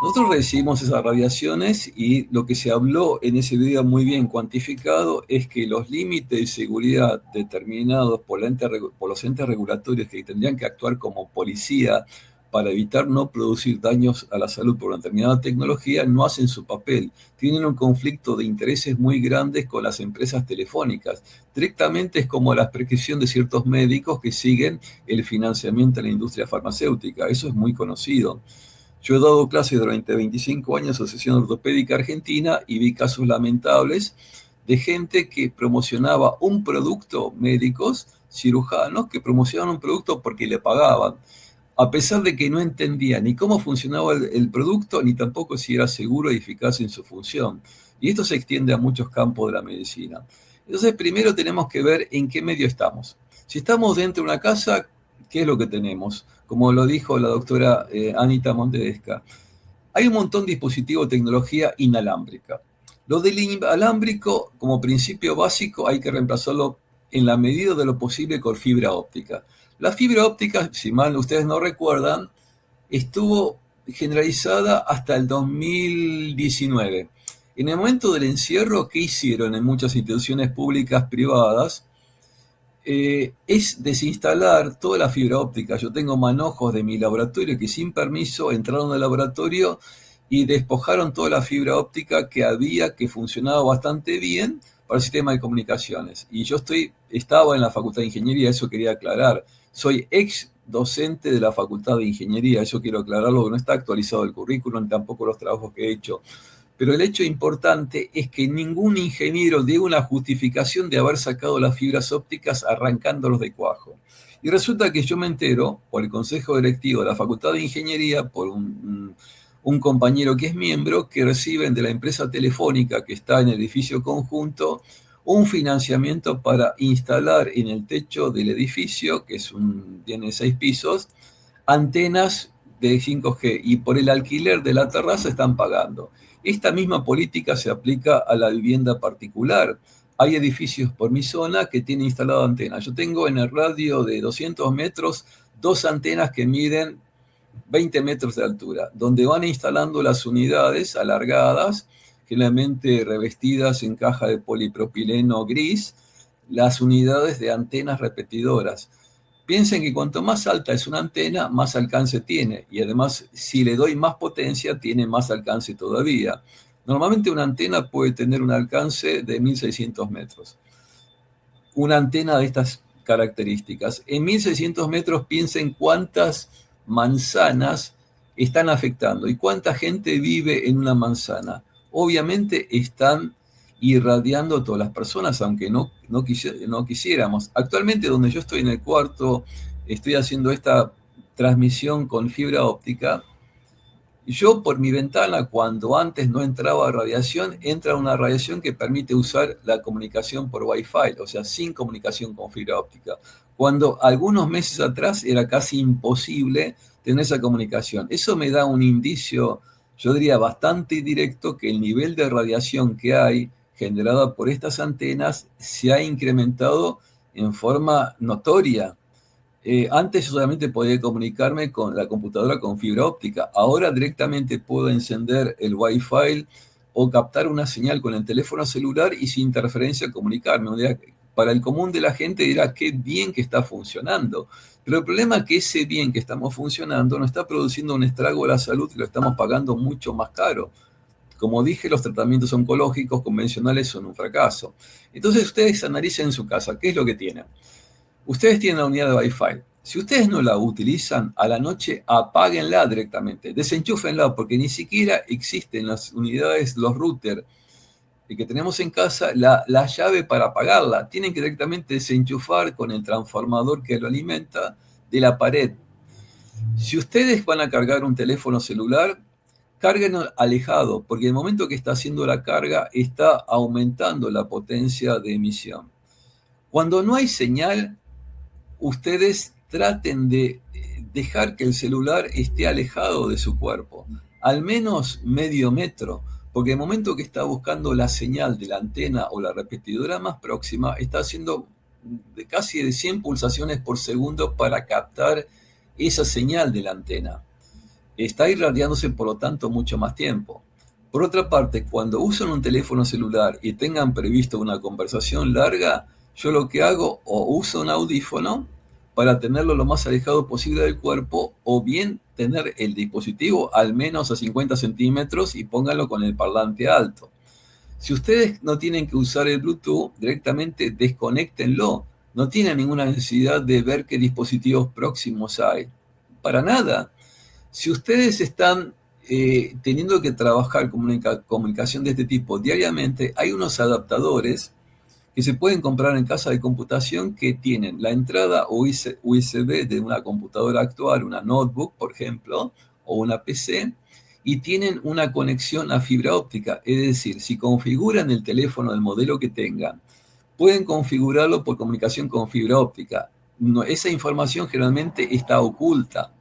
Nosotros recibimos esas radiaciones y lo que se habló en ese video muy bien cuantificado es que los límites de seguridad determinados por los entes regulatorios que tendrían que actuar como policía para evitar no producir daños a la salud por una determinada tecnología no hacen su papel. Tienen un conflicto de intereses muy grandes con las empresas telefónicas. Directamente es como la prescripción de ciertos médicos que siguen el financiamiento de la industria farmacéutica. Eso es muy conocido. Yo he dado clases durante 25 años en la Asociación Ortopédica Argentina y vi casos lamentables de gente que promocionaba un producto, médicos, cirujanos, que promocionaban un producto porque le pagaban, a pesar de que no entendía ni cómo funcionaba el producto, ni tampoco si era seguro y eficaz en su función. Y esto se extiende a muchos campos de la medicina. Entonces, primero tenemos que ver en qué medio estamos. Si estamos dentro de una casa, ¿qué es lo que tenemos? Como lo dijo la doctora Anita Montedesca, hay un montón de dispositivos de tecnología inalámbrica. Lo del inalámbrico, como principio básico, hay que reemplazarlo en la medida de lo posible con fibra óptica. La fibra óptica, si mal ustedes no recuerdan, estuvo generalizada hasta el 2019. En el momento del encierro, ¿qué hicieron en muchas instituciones públicas privadas? Es desinstalar toda la fibra óptica. Yo tengo manojos de mi laboratorio que sin permiso entraron al laboratorio y despojaron toda la fibra óptica que había, que funcionaba bastante bien para el sistema de comunicaciones. Y yo estaba en la Facultad de Ingeniería, eso quería aclarar. Soy ex docente de la Facultad de Ingeniería, eso quiero aclararlo, que no está actualizado el currículum, tampoco los trabajos que he hecho. Pero el hecho importante es que ningún ingeniero dio una justificación de haber sacado las fibras ópticas arrancándolos de cuajo. Y resulta que yo me entero, por el Consejo Directivo de la Facultad de Ingeniería, por un compañero que es miembro, que reciben de la empresa telefónica que está en el edificio conjunto un financiamiento para instalar en el techo del edificio, que tiene 6 pisos, antenas de 5G, y por el alquiler de la terraza están pagando. Esta misma política se aplica a la vivienda particular. Hay edificios por mi zona que tienen instalado antenas. Yo tengo en el radio de 200 metros 2 antenas que miden 20 metros de altura, donde van instalando las unidades alargadas, generalmente revestidas en caja de polipropileno gris, las unidades de antenas repetidoras. Piensen que cuanto más alta es una antena, más alcance tiene. Y además, si le doy más potencia, tiene más alcance todavía. Normalmente una antena puede tener un alcance de 1600 metros. Una antena de estas características. En 1600 metros piensen cuántas manzanas están afectando y cuánta gente vive en una manzana. Obviamente están irradiando a todas las personas, aunque no quisiéramos. Actualmente, donde yo estoy en el cuarto, estoy haciendo esta transmisión con fibra óptica. Yo por mi ventana, cuando antes no entraba radiación, entra una radiación que permite usar la comunicación por Wi-Fi, o sea, sin comunicación con fibra óptica. Cuando algunos meses atrás era casi imposible tener esa comunicación. Eso me da un indicio, yo diría bastante directo, que el nivel de radiación que hay generada por estas antenas se ha incrementado en forma notoria. Antes yo solamente podía comunicarme con la computadora con fibra óptica. Ahora directamente puedo encender el Wi-Fi o captar una señal con el teléfono celular y sin interferencia comunicarme. Para el común de la gente dirá qué bien que está funcionando. Pero el problema es que ese bien que estamos funcionando nos está produciendo un estrago a la salud y lo estamos pagando mucho más caro. Como dije, los tratamientos oncológicos convencionales son un fracaso. Entonces ustedes analicen en su casa qué es lo que tienen. Ustedes tienen la unidad de Wi-Fi. Si ustedes no la utilizan, a la noche apáguenla directamente, desenchúfenla, porque ni siquiera existen las unidades, los routers que tenemos en casa, la llave para apagarla. Tienen que directamente desenchufar con el transformador que lo alimenta de la pared. Si ustedes van a cargar un teléfono celular, cárguenlo alejado, porque el momento que está haciendo la carga está aumentando la potencia de emisión. Cuando no hay señal, ustedes traten de dejar que el celular esté alejado de su cuerpo, al menos medio metro, porque el momento que está buscando la señal de la antena o la repetidora más próxima, está haciendo casi de 100 pulsaciones por segundo para captar esa señal de la antena. está irradiándose por lo tanto mucho más tiempo. Por otra parte, cuando usan un teléfono celular y tengan previsto una conversación larga, yo lo que hago o uso un audífono para tenerlo lo más alejado posible del cuerpo, o bien tener el dispositivo al menos a 50 centímetros y pónganlo con el parlante alto. Si ustedes no tienen que usar el Bluetooth, directamente desconéctenlo. No tienen ninguna necesidad de ver qué dispositivos próximos hay. Para nada. Si ustedes están teniendo que trabajar comunicación de este tipo diariamente, hay unos adaptadores que se pueden comprar en casa de computación que tienen la entrada USB de una computadora actual, una notebook, por ejemplo, o una PC, y tienen una conexión a fibra óptica. Es decir, si configuran el teléfono del modelo que tengan, pueden configurarlo por comunicación con fibra óptica. No, esa información generalmente está oculta.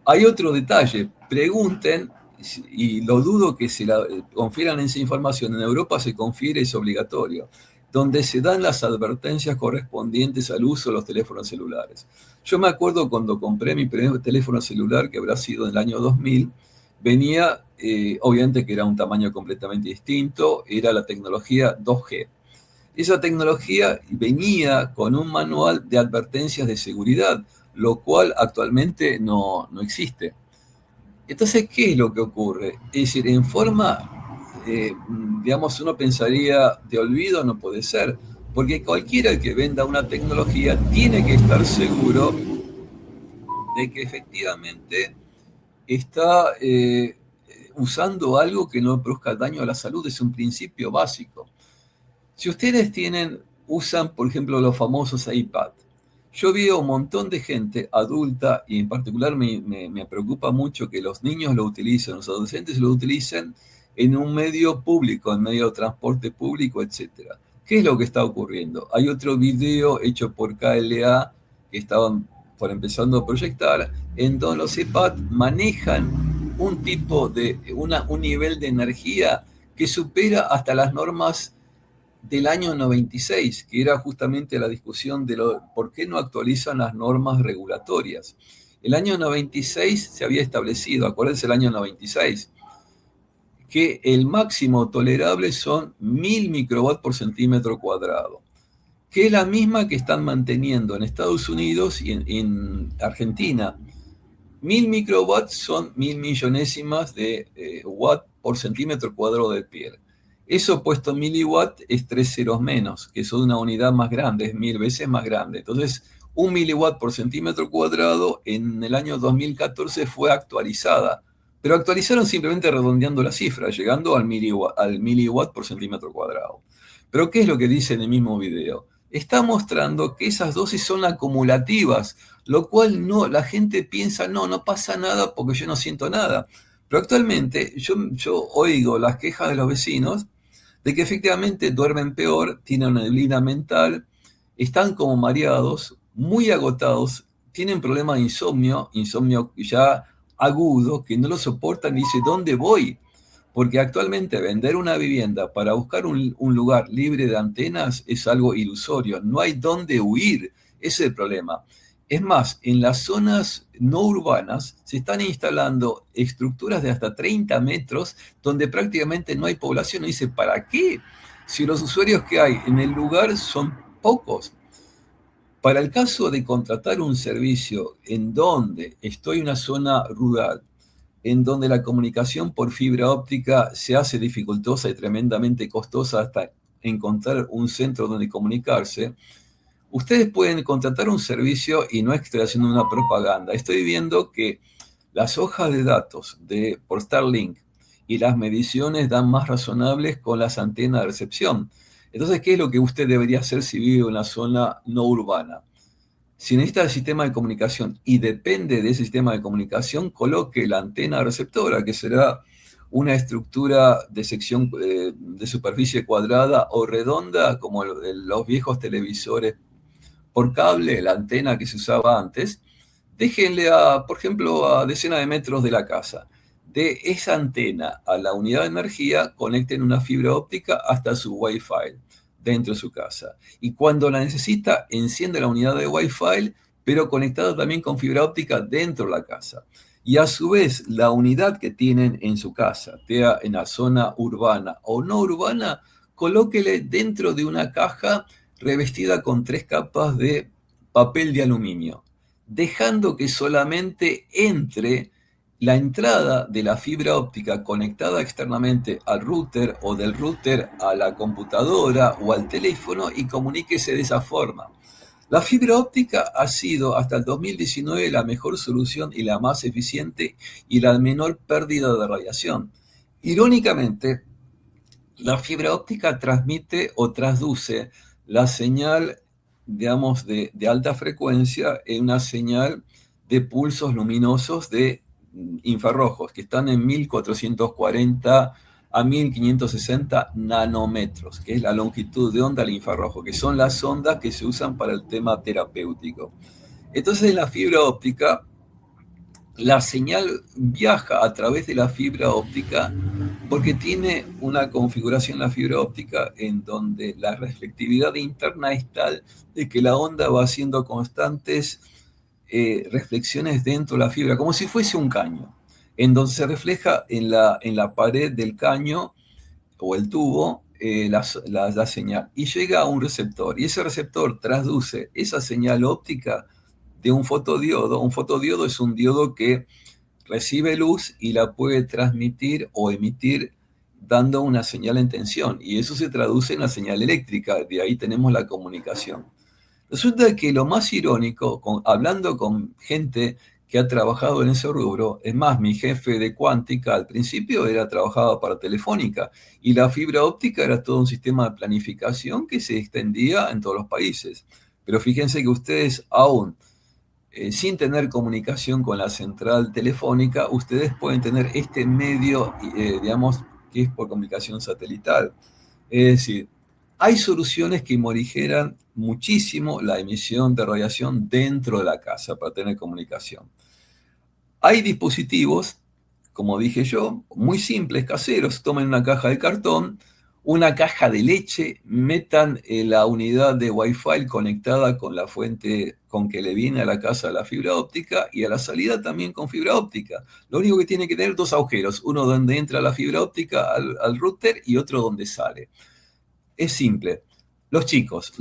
Hay otro detalle, pregunten, y lo dudo que se la confieran esa información, en Europa se confiere, es obligatorio, donde se dan las advertencias correspondientes al uso de los teléfonos celulares. Yo me acuerdo cuando compré mi primer teléfono celular, que habrá sido en el año 2000, venía, obviamente que era un tamaño completamente distinto, era la tecnología 2G. Esa tecnología venía con un manual de advertencias de seguridad, lo cual actualmente no existe. Entonces, ¿qué es lo que ocurre? Es decir, en forma, digamos, uno pensaría de olvido, no puede ser, porque cualquiera que venda una tecnología tiene que estar seguro de que efectivamente está usando algo que no produzca daño a la salud. Es un principio básico. Si ustedes usan, por ejemplo, los famosos iPad, yo veo un montón de gente adulta, y en particular me preocupa mucho que los niños lo utilicen, los adolescentes lo utilicen en un medio público, en medio de transporte público, etc. ¿Qué es lo que está ocurriendo? Hay otro video hecho por KLA que estaban empezando a proyectar, en donde los iPad manejan un nivel de energía que supera hasta las normas del año 96, que era justamente la discusión de por qué no actualizan las normas regulatorias. El año 96 se había establecido, acuérdense el año 96, que el máximo tolerable son 1000 microvatios por centímetro cuadrado, que es la misma que están manteniendo en Estados Unidos y en Argentina. 1000 microvatios son 1000 millonésimas de watt por centímetro cuadrado de piel. Eso puesto en miliwatt es 3 ceros menos, que son una unidad más grande, es 1000 veces más grande. Entonces, 1 miliwatt por centímetro cuadrado en el año 2014 fue actualizada. Pero actualizaron simplemente redondeando la cifra, llegando al miliwatt por centímetro cuadrado. Pero ¿qué es lo que dice en el mismo video? Está mostrando que esas dosis son acumulativas, lo cual la gente piensa, no pasa nada porque yo no siento nada. Pero actualmente yo oigo las quejas de los vecinos de que efectivamente duermen peor, tienen una neblina mental, están como mareados, muy agotados, tienen problemas de insomnio ya agudo, que no lo soportan y dice, ¿dónde voy? Porque actualmente vender una vivienda para buscar un lugar libre de antenas es algo ilusorio, no hay dónde huir, ese es el problema. Es más, en las zonas no urbanas se están instalando estructuras de hasta 30 metros donde prácticamente no hay población. Y dice, ¿para qué? Si los usuarios que hay en el lugar son pocos. Para el caso de contratar un servicio en donde estoy en una zona rural, en donde la comunicación por fibra óptica se hace dificultosa y tremendamente costosa hasta encontrar un centro donde comunicarse, ustedes pueden contratar un servicio, y no estoy haciendo una propaganda, estoy viendo que las hojas de datos por Starlink y las mediciones dan más razonables con las antenas de recepción. Entonces, ¿qué es lo que usted debería hacer si vive en una zona no urbana? Si necesita el sistema de comunicación y depende de ese sistema de comunicación, coloque la antena receptora, que será una estructura de sección de superficie cuadrada o redonda, como los viejos televisores por cable, la antena que se usaba antes. Déjenle, por ejemplo, a decenas de metros de la casa. De esa antena a la unidad de energía, conecten una fibra óptica hasta su Wi-Fi dentro de su casa. Y cuando la necesita, enciende la unidad de Wi-Fi, pero conectada también con fibra óptica dentro de la casa. y a su vez la unidad que tienen en su casa, sea en la zona urbana o no urbana, colóquele dentro de una caja revestida con 3 capas de papel de aluminio, dejando que solamente entre la entrada de la fibra óptica conectada externamente al router o del router a la computadora o al teléfono y comuníquese de esa forma. La fibra óptica ha sido hasta el 2019 la mejor solución y la más eficiente y la menor pérdida de radiación. Irónicamente, la fibra óptica transmite o transduce la señal, digamos, de alta frecuencia en una señal de pulsos luminosos de infrarrojos, que están en 1440 a 1560 nanómetros, que es la longitud de onda del infrarrojo, que son las ondas que se usan para el tema terapéutico. Entonces, en la fibra óptica, la señal viaja a través de la fibra óptica porque tiene una configuración la fibra óptica en donde la reflectividad interna es tal de que la onda va haciendo constantes reflexiones dentro de la fibra, como si fuese un caño, en donde se refleja en la pared del caño o el tubo la señal y llega a un receptor, y ese receptor transduce esa señal óptica de un fotodiodo. Un fotodiodo es un diodo que recibe luz y la puede transmitir o emitir dando una señal en tensión, y eso se traduce en la señal eléctrica, de ahí tenemos la comunicación. Resulta que lo más irónico, hablando con gente que ha trabajado en ese rubro, es más, mi jefe de cuántica al principio trabajaba para Telefónica, y la fibra óptica era todo un sistema de planificación que se extendía en todos los países. Pero fíjense que ustedes aún sin tener comunicación con la central telefónica, ustedes pueden tener este medio, digamos, que es por comunicación satelital. Es decir, hay soluciones que morigeran muchísimo la emisión de radiación dentro de la casa para tener comunicación. Hay dispositivos, como dije yo, muy simples, caseros. Tomen una caja de cartón, una caja de leche, metan la unidad de Wi-Fi conectada con la fuente con que le viene a la casa la fibra óptica, y a la salida también con fibra óptica. Lo único que tiene que tener 2 agujeros, uno donde entra la fibra óptica al router y otro donde sale. Es simple. Los chicos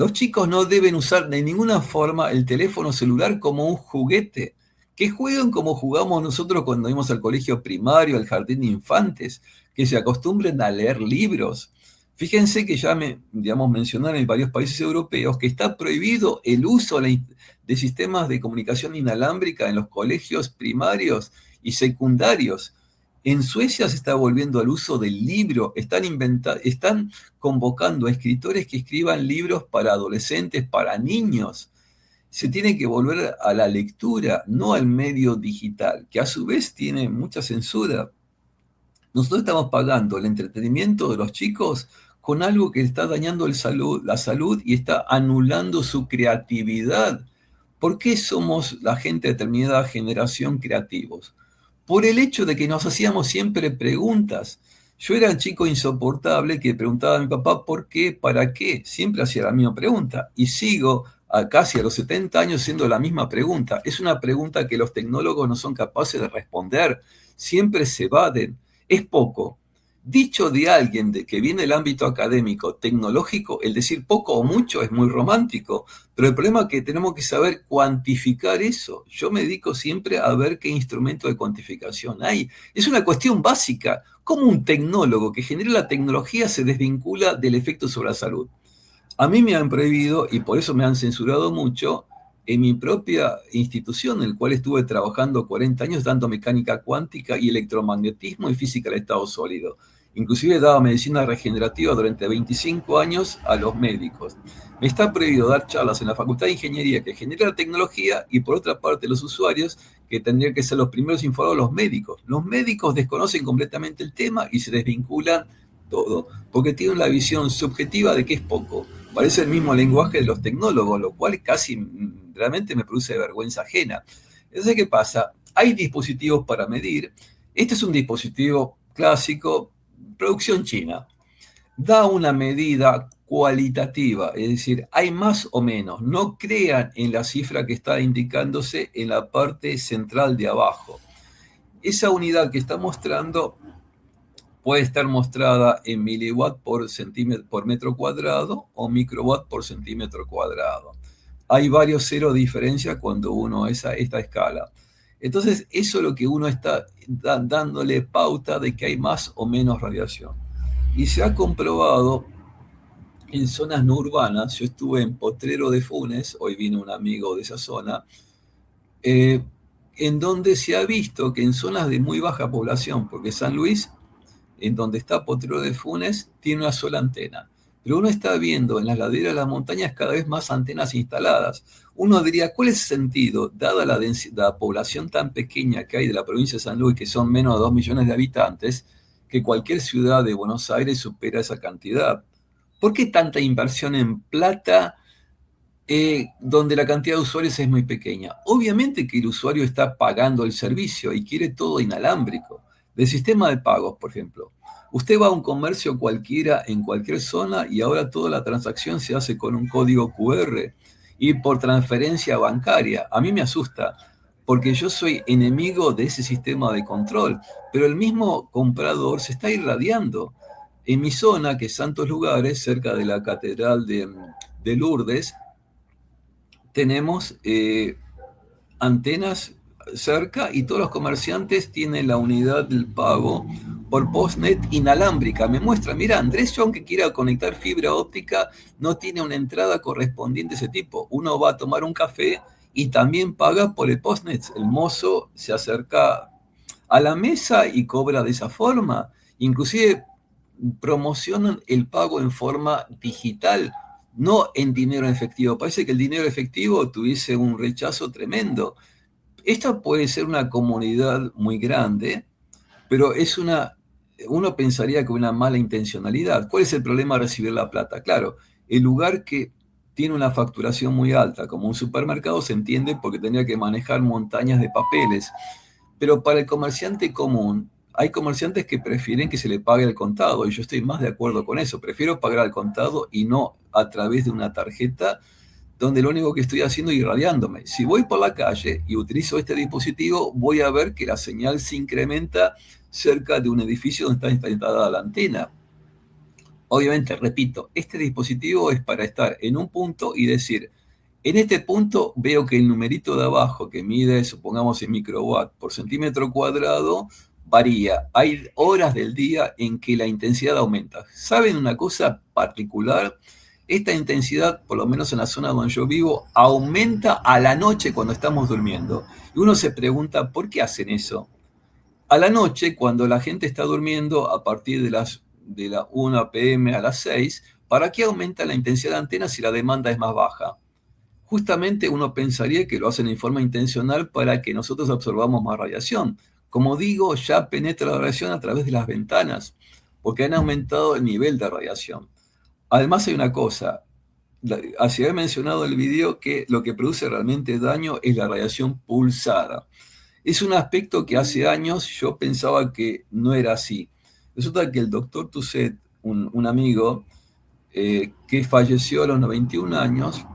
no deben usar de ninguna forma el teléfono celular como un juguete. Que jueguen como jugamos nosotros cuando íbamos al colegio primario, al jardín de infantes, que se acostumbren a leer libros. Fíjense que ya mencionaron en varios países europeos que está prohibido el uso de sistemas de comunicación inalámbrica en los colegios primarios y secundarios. En Suecia se está volviendo al uso del libro, están convocando a escritores que escriban libros para adolescentes, para niños. Se tiene que volver a la lectura, no al medio digital, que a su vez tiene mucha censura. Nosotros estamos pagando el entretenimiento de los chicos con algo que está dañando la salud y está anulando su creatividad. ¿Por qué somos la gente de determinada generación creativos? Por el hecho de que nos hacíamos siempre preguntas. Yo era un chico insoportable que preguntaba a mi papá ¿por qué? ¿Para qué? Siempre hacía la misma pregunta. Y sigo casi a los 70 años siendo la misma pregunta. Es una pregunta que los tecnólogos no son capaces de responder. Siempre se evaden. Es poco. Dicho de alguien que viene del ámbito académico, tecnológico, el decir poco o mucho es muy romántico, pero el problema es que tenemos que saber cuantificar eso. Yo me dedico siempre a ver qué instrumento de cuantificación hay. Es una cuestión básica. ¿Cómo un tecnólogo que genera la tecnología se desvincula del efecto sobre la salud? A mí me han prohibido, y por eso me han censurado mucho, en mi propia institución, en la cual estuve trabajando 40 años dando mecánica cuántica y electromagnetismo y física del estado sólido. Inclusive daba medicina regenerativa durante 25 años a los médicos. Me está prohibido dar charlas en la Facultad de Ingeniería que genera la tecnología, y por otra parte los usuarios, que tendrían que ser los primeros informados, los médicos. Los médicos desconocen completamente el tema y se desvinculan todo, porque tienen la visión subjetiva de que es poco. Parece el mismo lenguaje de los tecnólogos, lo cual casi realmente me produce vergüenza ajena. Entonces, ¿qué pasa? Hay dispositivos para medir. Este es un dispositivo clásico, producción china. Da una medida cualitativa, es decir, hay más o menos. No crean en la cifra que está indicándose en la parte central de abajo. esa unidad que está mostrando puede estar mostrada en miliwatt por metro cuadrado o microwatt por centímetro cuadrado. Hay varios ceros de diferencia cuando uno es a esta escala. Entonces, eso es lo que uno está dándole pauta de que hay más o menos radiación. Y se ha comprobado en zonas no urbanas. Yo estuve en Potrero de Funes, hoy vino un amigo de esa zona, en donde se ha visto que en zonas de muy baja población, porque San Luis, en donde está Potrero de Funes, tiene una sola antena. Pero uno está viendo en las laderas de las montañas cada vez más antenas instaladas. Uno diría, ¿cuál es el sentido, dada la población tan pequeña que hay de la provincia de San Luis, que son menos de 2 millones de habitantes, que cualquier ciudad de Buenos Aires supera esa cantidad? ¿Por qué tanta inversión en plata donde la cantidad de usuarios es muy pequeña? Obviamente que el usuario está pagando el servicio y quiere todo inalámbrico. Del sistema de pagos, por ejemplo. Usted va a un comercio cualquiera en cualquier zona y ahora toda la transacción se hace con un código QR y por transferencia bancaria. A mí me asusta porque yo soy enemigo de ese sistema de control, pero el mismo comprador se está irradiando. En mi zona, que es Santos Lugares, cerca de la Catedral de Lourdes, tenemos antenas cerca y todos los comerciantes tienen la unidad del pago por postnet inalámbrica. Me muestra, mira, Andrés, yo aunque quiera conectar fibra óptica, no tiene una entrada correspondiente a ese tipo. Uno va a tomar un café y también paga por el postnet. El mozo se acerca a la mesa y cobra de esa forma. Inclusive promocionan el pago en forma digital, no en dinero efectivo. Parece que el dinero efectivo tuviese un rechazo tremendo. Esto puede ser una comunidad muy grande, pero uno pensaría que una mala intencionalidad. ¿Cuál es el problema de recibir la plata? Claro, el lugar que tiene una facturación muy alta, como un supermercado, se entiende porque tendría que manejar montañas de papeles. Pero para el comerciante común, hay comerciantes que prefieren que se le pague al contado, y yo estoy más de acuerdo con eso. Prefiero pagar al contado y no a través de una tarjeta donde lo único que estoy haciendo es irradiándome. Si voy por la calle y utilizo este dispositivo, voy a ver que la señal se incrementa cerca de un edificio donde está instalada la antena. Obviamente, repito, este dispositivo es para estar en un punto y decir, en este punto veo que el numerito de abajo, que mide, supongamos, en microwatt por centímetro cuadrado, varía. Hay horas del día en que la intensidad aumenta. ¿Saben una cosa particular? Esta intensidad, por lo menos en la zona donde yo vivo, aumenta a la noche cuando estamos durmiendo. Y uno se pregunta, ¿por qué hacen eso? A la noche, cuando la gente está durmiendo, a partir de la 1 p.m. a las 6, ¿para qué aumenta la intensidad de antena si la demanda es más baja? Justamente uno pensaría que lo hacen en forma intencional para que nosotros absorbamos más radiación. Como digo, ya penetra la radiación a través de las ventanas, porque han aumentado el nivel de radiación. Además hay una cosa, así he mencionado en el video que lo que produce realmente daño es la radiación pulsada. Es un aspecto que hace años yo pensaba que no era así. Resulta que el doctor Tusset, un amigo que falleció a los 91 años,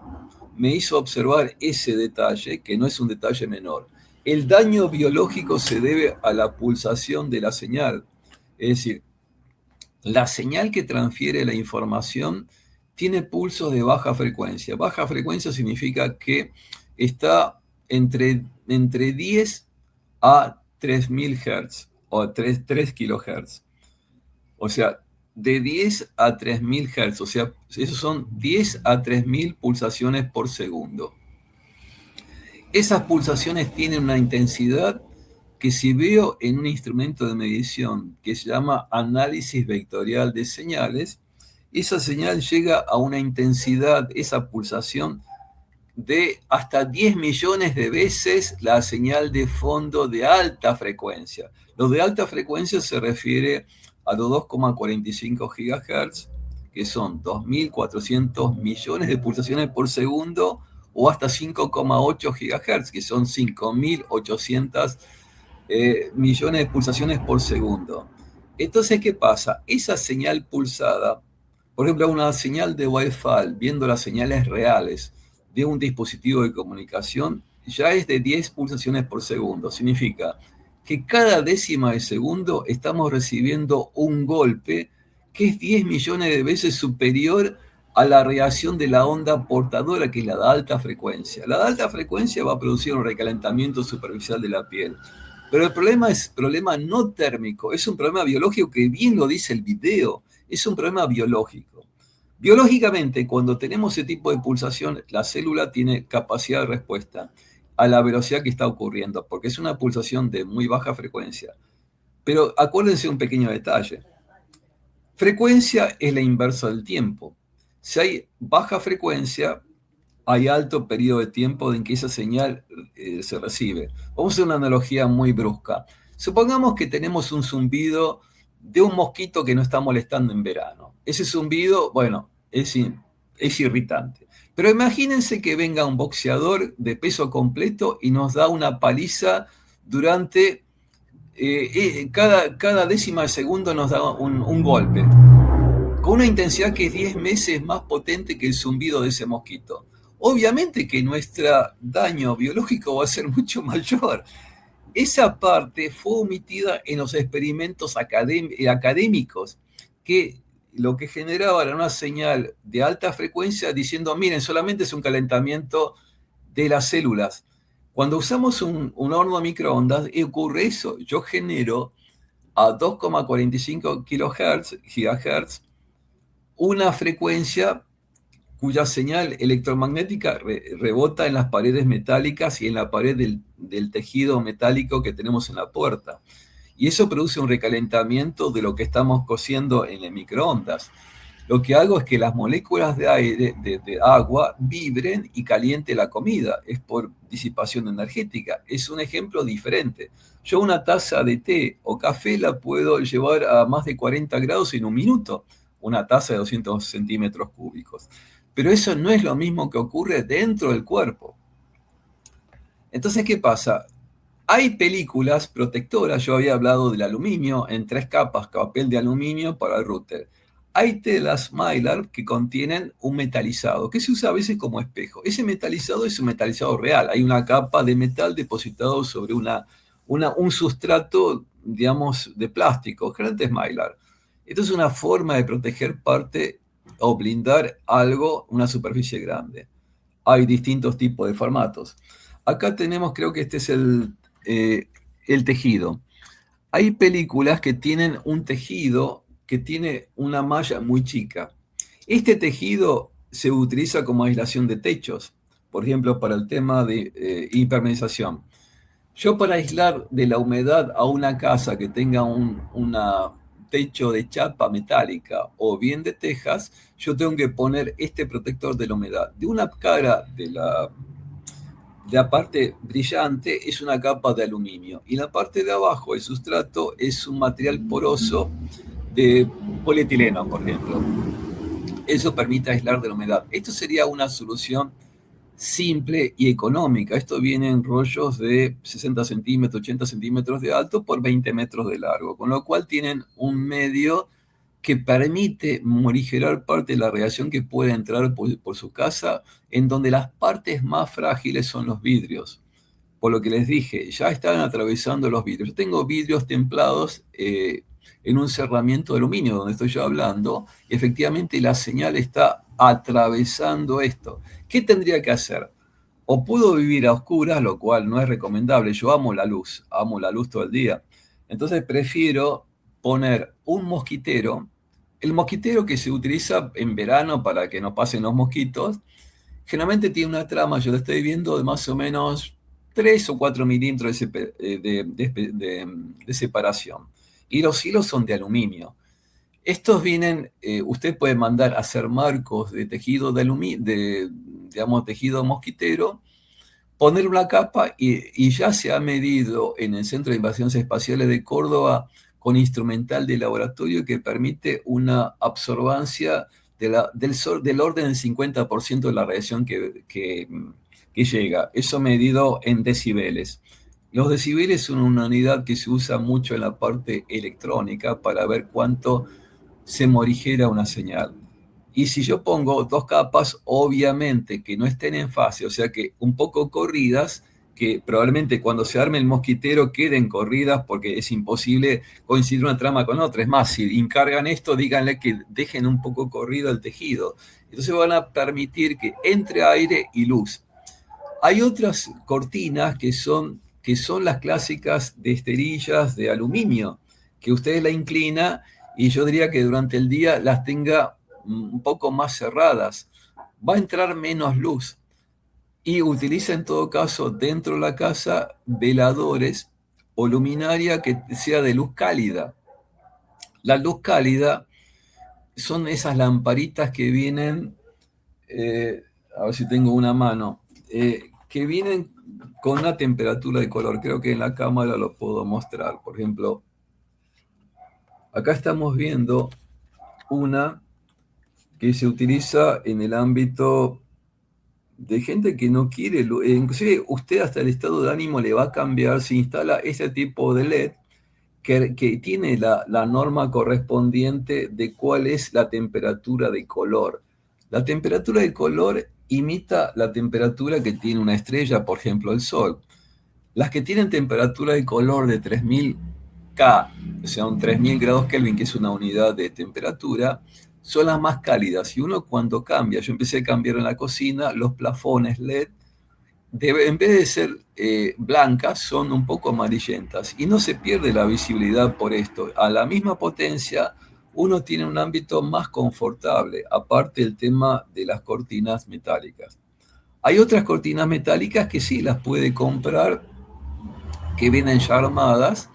me hizo observar ese detalle, que no es un detalle menor. El daño biológico se debe a la pulsación de la señal. Es decir, la señal que transfiere la información tiene pulsos de baja frecuencia. Baja frecuencia significa que está entre 10 a 3000 Hz o 3 kHz. O sea, de 10 a 3000 Hz. O sea, esos son 10 a 3000 pulsaciones por segundo. Esas pulsaciones tienen una intensidad que si veo en un instrumento de medición que se llama análisis vectorial de señales, esa señal llega a una intensidad, esa pulsación, de hasta 10 millones de veces la señal de fondo de alta frecuencia. Lo de alta frecuencia se refiere a los 2,45 GHz, que son 2.400 millones de pulsaciones por segundo, o hasta 5,8 GHz, que son 5.800 millones de pulsaciones por segundo. Entonces, ¿qué pasa? Esa señal pulsada, por ejemplo, una señal de Wi-Fi, viendo las señales reales de un dispositivo de comunicación, ya es de 10 pulsaciones por segundo. Significa que cada décima de segundo estamos recibiendo un golpe que es 10 millones de veces superior a la reacción de la onda portadora, que es la de alta frecuencia. La de alta frecuencia va a producir un recalentamiento superficial de la piel. Pero el problema es problema no térmico, es un problema biológico que bien lo dice el video, es un problema biológico. Biológicamente, cuando tenemos ese tipo de pulsación, la célula tiene capacidad de respuesta a la velocidad que está ocurriendo, porque es una pulsación de muy baja frecuencia. Pero acuérdense un pequeño detalle. Frecuencia es la inversa del tiempo. Si hay baja frecuencia, hay alto periodo de tiempo en que esa señal se recibe. Vamos a hacer una analogía muy brusca. Supongamos que tenemos un zumbido de un mosquito que nos está molestando en verano. Ese zumbido, bueno, es irritante. Pero imagínense que venga un boxeador de peso completo y nos da una paliza durante cada décima de segundo, nos da un golpe, con una intensidad que es 10 veces más potente que el zumbido de ese mosquito. Obviamente que nuestro daño biológico va a ser mucho mayor. Esa parte fue omitida en los experimentos académicos, que lo que generaba era una señal de alta frecuencia diciendo, miren, solamente es un calentamiento de las células. Cuando usamos un horno de microondas, ocurre eso. Yo genero a 2,45 GHz una frecuencia cuya señal electromagnética rebota en las paredes metálicas y en la pared del tejido metálico que tenemos en la puerta. Y eso produce un recalentamiento de lo que estamos cociendo en el microondas. Lo que hago es que las moléculas de aire, de agua, vibren y caliente la comida. Es por disipación energética. Es un ejemplo diferente. Yo una taza de té o café la puedo llevar a más de 40 grados en un minuto. Una taza de 200 centímetros cúbicos. Pero eso no es lo mismo que ocurre dentro del cuerpo. Entonces, ¿qué pasa? Hay películas protectoras. Yo había hablado del aluminio en 3 capas, papel de aluminio para el router. Hay telas Mylar que contienen un metalizado, que se usa a veces como espejo. Ese metalizado es un metalizado real. Hay una capa de metal depositado sobre un sustrato, digamos, de plástico, generalmente es Mylar. Esto es una forma de proteger parte o blindar algo, una superficie grande. Hay distintos tipos de formatos. Acá tenemos, creo que este es el tejido. Hay películas que tienen un tejido que tiene una malla muy chica. Este tejido se utiliza como aislación de techos, por ejemplo, para el tema de impermeabilización. Yo, para aislar de la humedad a una casa que tenga un techo de chapa metálica o bien de tejas, yo tengo que poner este protector de la humedad. De una cara de la parte brillante es una capa de aluminio y la parte de abajo, el sustrato, es un material poroso de polietileno, por ejemplo. Eso permite aislar de la humedad. Esto sería una solución simple y económica. Esto viene en rollos de 60 centímetros, 80 centímetros de alto por 20 metros de largo, con lo cual tienen un medio que permite morigerar parte de la radiación que puede entrar por su casa, en donde las partes más frágiles son los vidrios. Por lo que les dije, ya están atravesando los vidrios. Yo tengo vidrios templados en un cerramiento de aluminio, donde estoy yo hablando, y efectivamente la señal está atravesando esto. ¿Qué tendría que hacer? O puedo vivir a oscuras, lo cual no es recomendable. Yo amo la luz todo el día. Entonces prefiero poner un mosquitero. El mosquitero que se utiliza en verano para que no pasen los mosquitos, generalmente tiene una trama, yo la estoy viendo, de más o menos 3 o 4 milímetros de separación. Y los hilos son de aluminio. Estos vienen, usted puede mandar a hacer marcos de tejido de aluminio, digamos, tejido mosquitero, poner una capa y ya se ha medido en el Centro de Investigaciones Espaciales de Córdoba con instrumental de laboratorio que permite una absorbancia del orden del 50% de la radiación que llega. Eso medido en decibeles. Los decibeles son una unidad que se usa mucho en la parte electrónica para ver cuánto se morigera una señal. Y si yo pongo 2 capas, obviamente que no estén en fase, o sea que un poco corridas, que probablemente cuando se arme el mosquitero queden corridas porque es imposible coincidir una trama con otra. Es más, si encargan esto, díganle que dejen un poco corrido el tejido. Entonces van a permitir que entre aire y luz. Hay otras cortinas que son las clásicas de esterillas de aluminio, que usted la inclina y yo diría que durante el día las tenga un poco más cerradas. Va a entrar menos luz. Y utiliza en todo caso dentro de la casa veladores o luminaria que sea de luz cálida. La luz cálida son esas lamparitas que vienen, a ver si tengo una mano, que vienen con una temperatura de color. Creo que en la cámara lo puedo mostrar. Por ejemplo, acá estamos viendo una que se utiliza en el ámbito de gente que no quiere, inclusive usted hasta el estado de ánimo le va a cambiar si instala ese tipo de LED que tiene la norma correspondiente de cuál es la temperatura de color. La temperatura de color imita la temperatura que tiene una estrella, por ejemplo el Sol. Las que tienen temperatura de color de 3000 K, o sea, un 3000 grados Kelvin, que es una unidad de temperatura, son las más cálidas. Y uno cuando cambia, yo empecé a cambiar en la cocina, los plafones LED, en vez de ser blancas, son un poco amarillentas. Y no se pierde la visibilidad por esto. A la misma potencia, uno tiene un ámbito más confortable, aparte del tema de las cortinas metálicas. Hay otras cortinas metálicas que sí las puede comprar, que vienen ya armadas,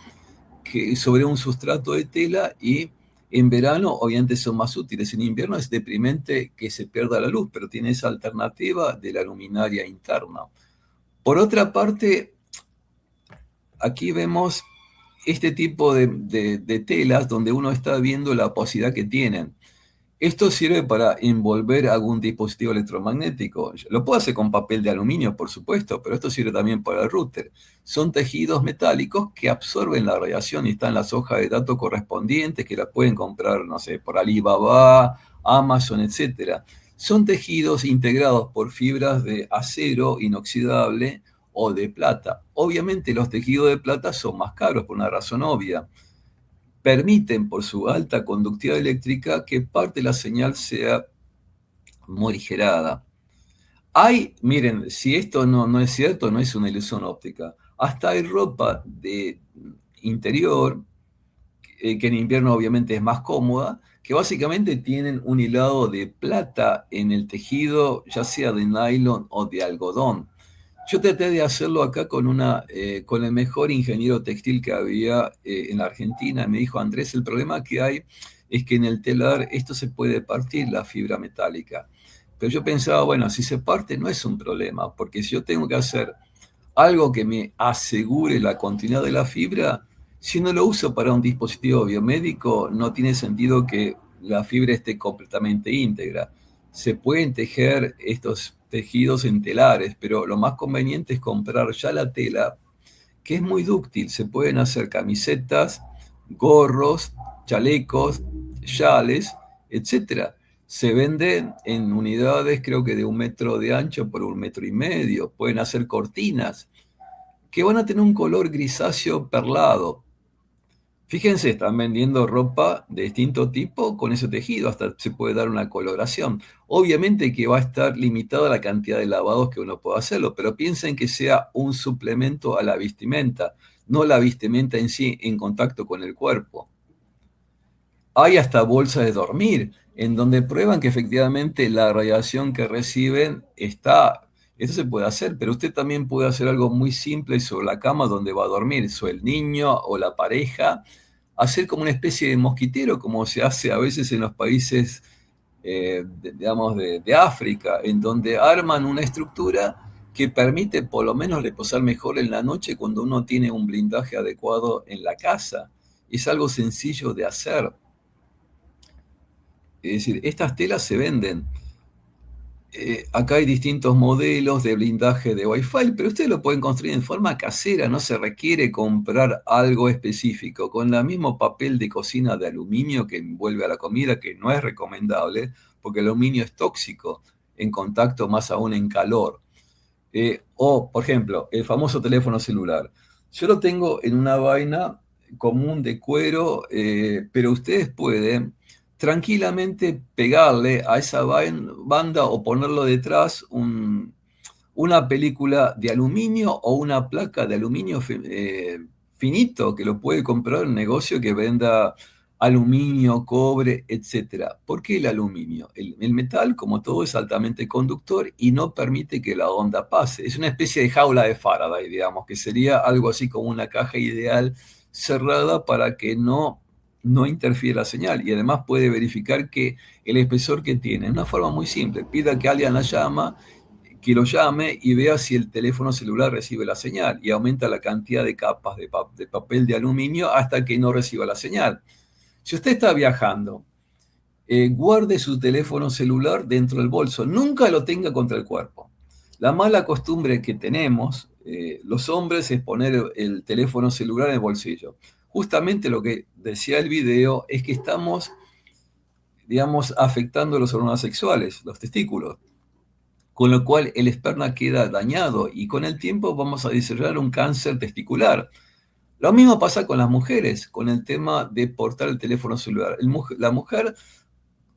que sobre un sustrato de tela, y en verano obviamente son más útiles. En invierno es deprimente que se pierda la luz, pero tiene esa alternativa de la luminaria interna. Por otra parte, aquí vemos este tipo de telas donde uno está viendo la posibilidad que tienen. Esto sirve para envolver algún dispositivo electromagnético. Lo puedo hacer con papel de aluminio, por supuesto, pero esto sirve también para el router. Son tejidos metálicos que absorben la radiación y están las hojas de datos correspondientes que las pueden comprar, no sé, por Alibaba, Amazon, etc. Son tejidos integrados por fibras de acero inoxidable o de plata. Obviamente los tejidos de plata son más caros por una razón obvia. Permiten, por su alta conductividad eléctrica, que parte de la señal sea morigerada. Miren, si esto no es cierto, no es una ilusión óptica. Hasta hay ropa de interior, que en invierno obviamente es más cómoda, que básicamente tienen un hilado de plata en el tejido, ya sea de nylon o de algodón. Yo traté de hacerlo acá con el mejor ingeniero textil que había en la Argentina. Me dijo: Andrés, el problema que hay es que en el telar esto se puede partir, la fibra metálica. Pero yo pensaba, bueno, si se parte no es un problema, porque si yo tengo que hacer algo que me asegure la continuidad de la fibra, si no lo uso para un dispositivo biomédico, no tiene sentido que la fibra esté completamente íntegra. Se pueden tejer estos tejidos en telares, pero lo más conveniente es comprar ya la tela, que es muy dúctil. Se pueden hacer camisetas, gorros, chalecos, chales, etc. Se venden en unidades, creo que de 1 metro de ancho por 1,5 metros. Pueden hacer cortinas que van a tener un color grisáceo perlado. Fíjense, están vendiendo ropa de distinto tipo con ese tejido, hasta se puede dar una coloración. Obviamente que va a estar limitada la cantidad de lavados que uno pueda hacerlo, pero piensen que sea un suplemento a la vestimenta, no la vestimenta en sí en contacto con el cuerpo. Hay hasta bolsas de dormir, en donde prueban que efectivamente la radiación que reciben está. Esto se puede hacer, pero usted también puede hacer algo muy simple sobre la cama donde va a dormir, o el niño o la pareja, hacer como una especie de mosquitero, como se hace a veces en los países, digamos, de África, en donde arman una estructura que permite por lo menos reposar mejor en la noche cuando uno tiene un blindaje adecuado en la casa. Es algo sencillo de hacer. Es decir, estas telas se venden. Acá hay distintos modelos de blindaje de Wi-Fi, pero ustedes lo pueden construir en forma casera, no se requiere comprar algo específico. Con el mismo papel de cocina de aluminio que envuelve a la comida, que no es recomendable, porque el aluminio es tóxico en contacto, más aún en calor. O, por ejemplo, el famoso teléfono celular. Yo lo tengo en una vaina común de cuero, pero ustedes pueden tranquilamente pegarle a esa banda o ponerlo detrás una película de aluminio o una placa de aluminio finito que lo puede comprar un negocio que venda aluminio, cobre, etcétera. ¿Por qué el aluminio? El metal, como todo, es altamente conductor y no permite que la onda pase. Es una especie de jaula de Faraday, digamos, que sería algo así como una caja ideal cerrada para que no interfiera la señal. Y además puede verificar que el espesor que tiene, de una forma muy simple, pida que alguien que lo llame y vea si el teléfono celular recibe la señal y aumenta la cantidad de capas de papel de aluminio hasta que no reciba la señal. Si usted está viajando, guarde su teléfono celular dentro del bolso, nunca lo tenga contra el cuerpo. La mala costumbre que tenemos los hombres es poner el teléfono celular en el bolsillo. Justamente lo que decía el video es que estamos, digamos, afectando los órganos sexuales, los testículos, con lo cual el esperma queda dañado y con el tiempo vamos a desarrollar un cáncer testicular. Lo mismo pasa con las mujeres, con el tema de portar el teléfono celular. La mujer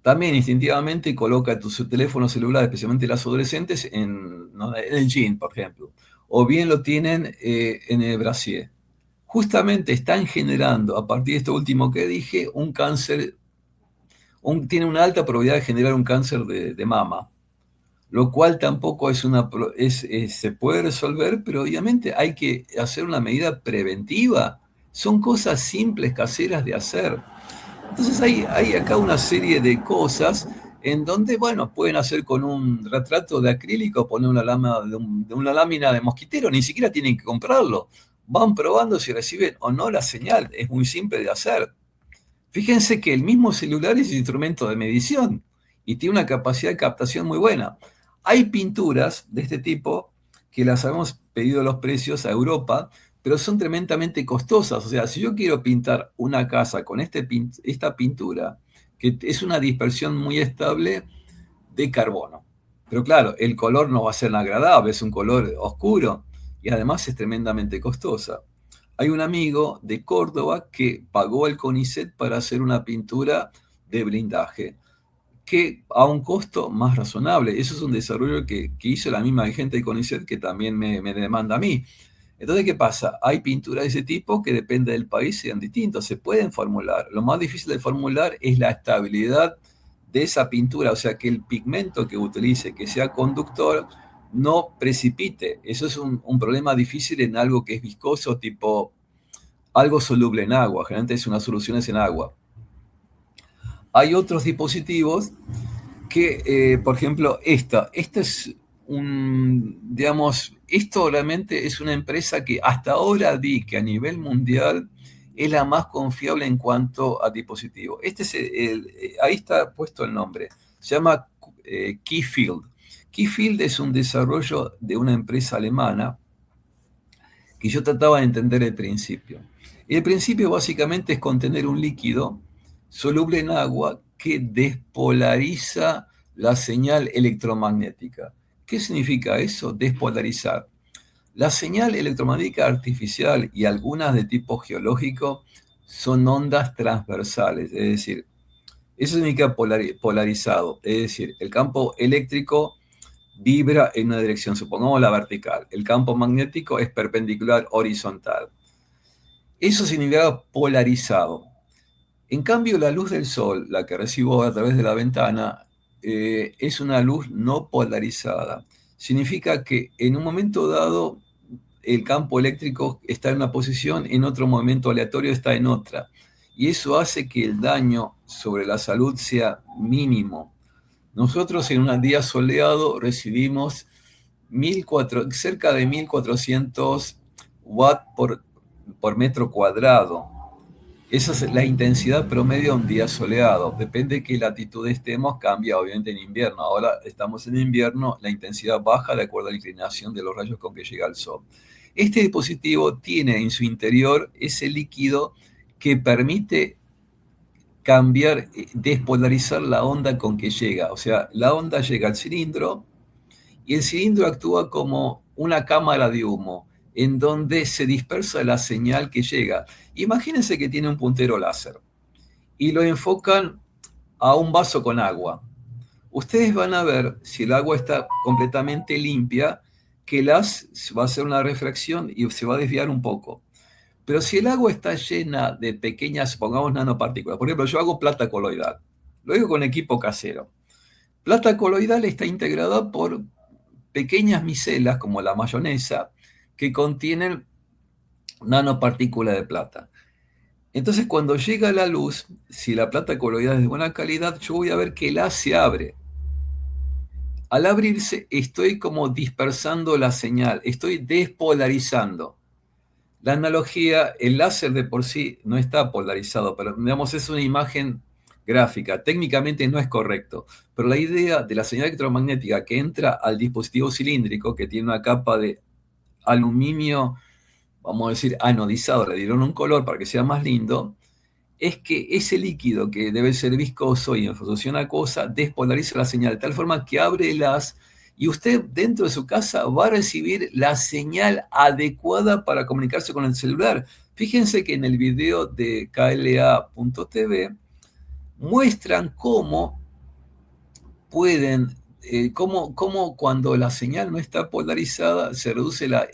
también instintivamente coloca su teléfono celular, especialmente las adolescentes, en el jean, por ejemplo, o bien lo tienen en el brasier. Justamente están generando, a partir de esto último que dije, un cáncer, tiene una alta probabilidad de generar un cáncer de mama, lo cual tampoco se puede resolver, pero obviamente hay que hacer una medida preventiva. Son cosas simples, caseras de hacer. Entonces hay acá una serie de cosas en donde, bueno, pueden hacer con un retrato de acrílico, poner una lámina de mosquitero, ni siquiera tienen que comprarlo. Van probando si reciben o no la señal, es muy simple de hacer. Fíjense que el mismo celular es un instrumento de medición y tiene una capacidad de captación muy buena. Hay pinturas de este tipo que las hemos pedido los precios a Europa, pero son tremendamente costosas. O sea, si yo quiero pintar una casa con esta pintura, que es una dispersión muy estable de carbono, pero claro, el color no va a ser agradable, es un color oscuro y además es tremendamente costosa. Hay un amigo de Córdoba que pagó el CONICET para hacer una pintura de blindaje, que a un costo más razonable. Eso es un desarrollo que hizo la misma gente de CONICET que también me demanda a mí. Entonces, ¿qué pasa? Hay pinturas de ese tipo que depende del país, sean distintos, se pueden formular. Lo más difícil de formular es la estabilidad de esa pintura, o sea, que el pigmento que utilice, que sea conductor, no precipite. Eso es un problema difícil en algo que es viscoso, tipo algo soluble en agua. Generalmente es unas soluciones en agua. Hay otros dispositivos que, por ejemplo, esta es esto realmente es una empresa que hasta ahora vi que a nivel mundial es la más confiable en cuanto a dispositivos. Ahí está puesto el nombre, se llama Keyfield. Keyfield es un desarrollo de una empresa alemana que yo trataba de entender el principio. Y el principio básicamente es contener un líquido soluble en agua que despolariza la señal electromagnética. ¿Qué significa eso? Despolarizar. La señal electromagnética artificial y algunas de tipo geológico son ondas transversales, es decir, eso significa polarizado, es decir, el campo eléctrico vibra en una dirección, supongamos la vertical, el campo magnético es perpendicular horizontal. Eso significa polarizado. En cambio, la luz del sol, la que recibo a través de la ventana, es una luz no polarizada. Significa que en un momento dado el campo eléctrico está en una posición, en otro momento aleatorio está en otra. Y eso hace que el daño sobre la salud sea mínimo. Nosotros en un día soleado recibimos cerca de 1400 watts por metro cuadrado. Esa es la intensidad promedio de un día soleado. Depende de qué latitud estemos, cambia obviamente en invierno. Ahora estamos en invierno, la intensidad baja de acuerdo a la inclinación de los rayos con que llega el sol. Este dispositivo tiene en su interior ese líquido que permite cambiar, despolarizar la onda con que llega. O sea, la onda llega al cilindro y el cilindro actúa como una cámara de humo en donde se dispersa la señal que llega. Imagínense que tiene un puntero láser y lo enfocan a un vaso con agua. Ustedes van a ver, si el agua está completamente limpia, que va a hacer una refracción y se va a desviar un poco. Pero si el agua está llena de pequeñas, pongamos nanopartículas, por ejemplo, yo hago plata coloidal, lo hago con equipo casero. Plata coloidal está integrada por pequeñas micelas, como la mayonesa, que contienen nanopartículas de plata. Entonces, cuando llega la luz, si la plata coloidal es de buena calidad, yo voy a ver que el haz se abre. Al abrirse, estoy como dispersando la señal, estoy despolarizando. La analogía, el láser de por sí no está polarizado, pero digamos, es una imagen gráfica. Técnicamente no es correcto, pero la idea de la señal electromagnética que entra al dispositivo cilíndrico, que tiene una capa de aluminio, vamos a decir, anodizado, le dieron un color para que sea más lindo, es que ese líquido que debe ser viscoso y en solución acuosa despolariza la señal de tal forma que abre el haz y usted dentro de su casa va a recibir la señal adecuada para comunicarse con el celular. Fíjense que en el video de KLA.tv muestran cómo pueden, cómo cuando la señal no está polarizada se reduce la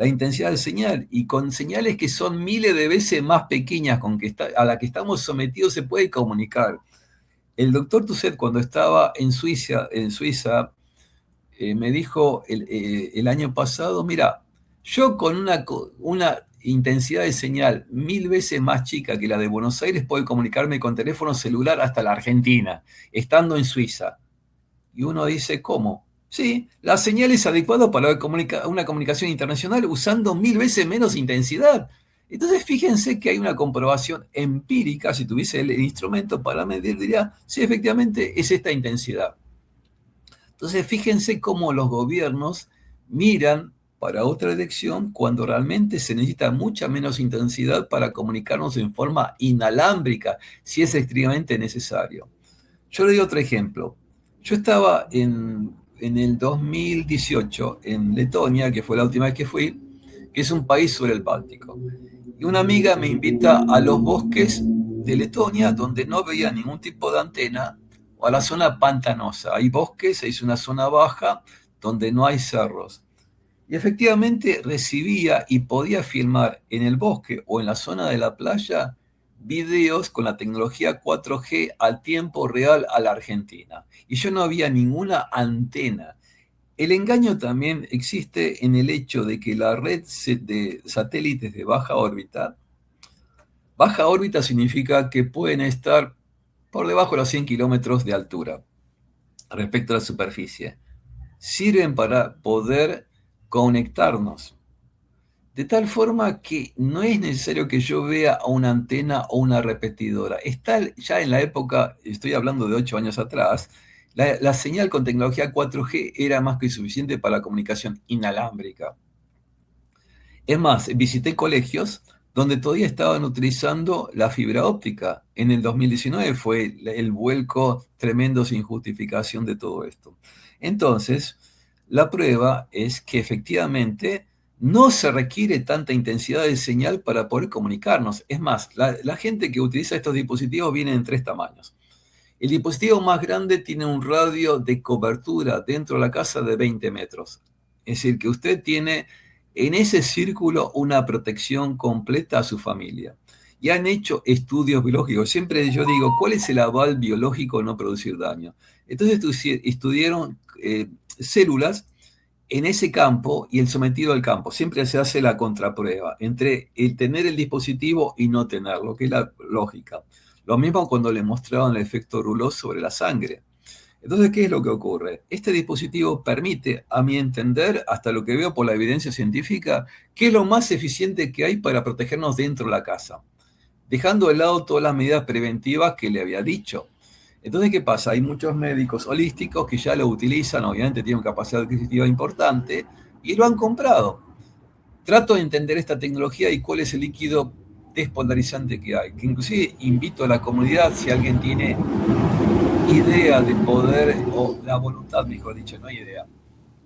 intensidad de señal, y con señales que son miles de veces más pequeñas a la que estamos sometidos se puede comunicar. El doctor Tusset, cuando estaba en Suiza, me dijo el año pasado, mira, yo con una intensidad de señal 1000 veces más chica que la de Buenos Aires puedo comunicarme con teléfono celular hasta la Argentina, estando en Suiza. Y uno dice, ¿cómo? Sí, la señal es adecuada para una comunicación internacional usando 1000 veces menos intensidad. Entonces, fíjense que hay una comprobación empírica, si tuviese el instrumento para medir, diría, sí, efectivamente es esta intensidad. Entonces, fíjense cómo los gobiernos miran para otra dirección cuando realmente se necesita mucha menos intensidad para comunicarnos en forma inalámbrica, si es estrictamente necesario. Yo le doy otro ejemplo. Yo estaba en el 2018 en Letonia, que fue la última vez que fui, que es un país sobre el Báltico. Y una amiga me invita a los bosques de Letonia, donde no veía ningún tipo de antena, o a la zona pantanosa. Hay bosques, es una zona baja, donde no hay cerros. Y efectivamente recibía y podía filmar en el bosque o en la zona de la playa videos con la tecnología 4G al tiempo real a la Argentina. Y yo no había ninguna antena. El engaño también existe en el hecho de que la red de satélites de baja órbita significa que pueden estar por debajo de los 100 kilómetros de altura respecto a la superficie. Sirven para poder conectarnos. De tal forma que no es necesario que yo vea una antena o una repetidora. Está ya en la época, estoy hablando de 8 años atrás, la señal con tecnología 4G era más que suficiente para la comunicación inalámbrica. Es más, visité colegios donde todavía estaban utilizando la fibra óptica. En el 2019 fue el vuelco tremendo sin justificación de todo esto. Entonces, la prueba es que efectivamente no se requiere tanta intensidad de señal para poder comunicarnos. Es más, la gente que utiliza estos dispositivos viene en 3 tamaños. El dispositivo más grande tiene un radio de cobertura dentro de la casa de 20 metros. Es decir, que usted tiene en ese círculo una protección completa a su familia. Y han hecho estudios biológicos. Siempre yo digo, ¿cuál es el aval biológico no producir daño? Entonces estudiaron células en ese campo y el sometido al campo. Siempre se hace la contraprueba entre el tener el dispositivo y no tenerlo, que es la lógica. Lo mismo cuando le mostraban el efecto Rouleau sobre la sangre. Entonces, ¿qué es lo que ocurre? Este dispositivo permite, a mi entender, hasta lo que veo por la evidencia científica, que es lo más eficiente que hay para protegernos dentro de la casa, dejando de lado todas las medidas preventivas que le había dicho. Entonces, ¿qué pasa? Hay muchos médicos holísticos que ya lo utilizan, obviamente tienen una capacidad adquisitiva importante, y lo han comprado. Trato de entender esta tecnología y cuál es el líquido despolarizante que hay, que inclusive invito a la comunidad, si alguien tiene idea de poder, o la voluntad, mejor dicho, no idea,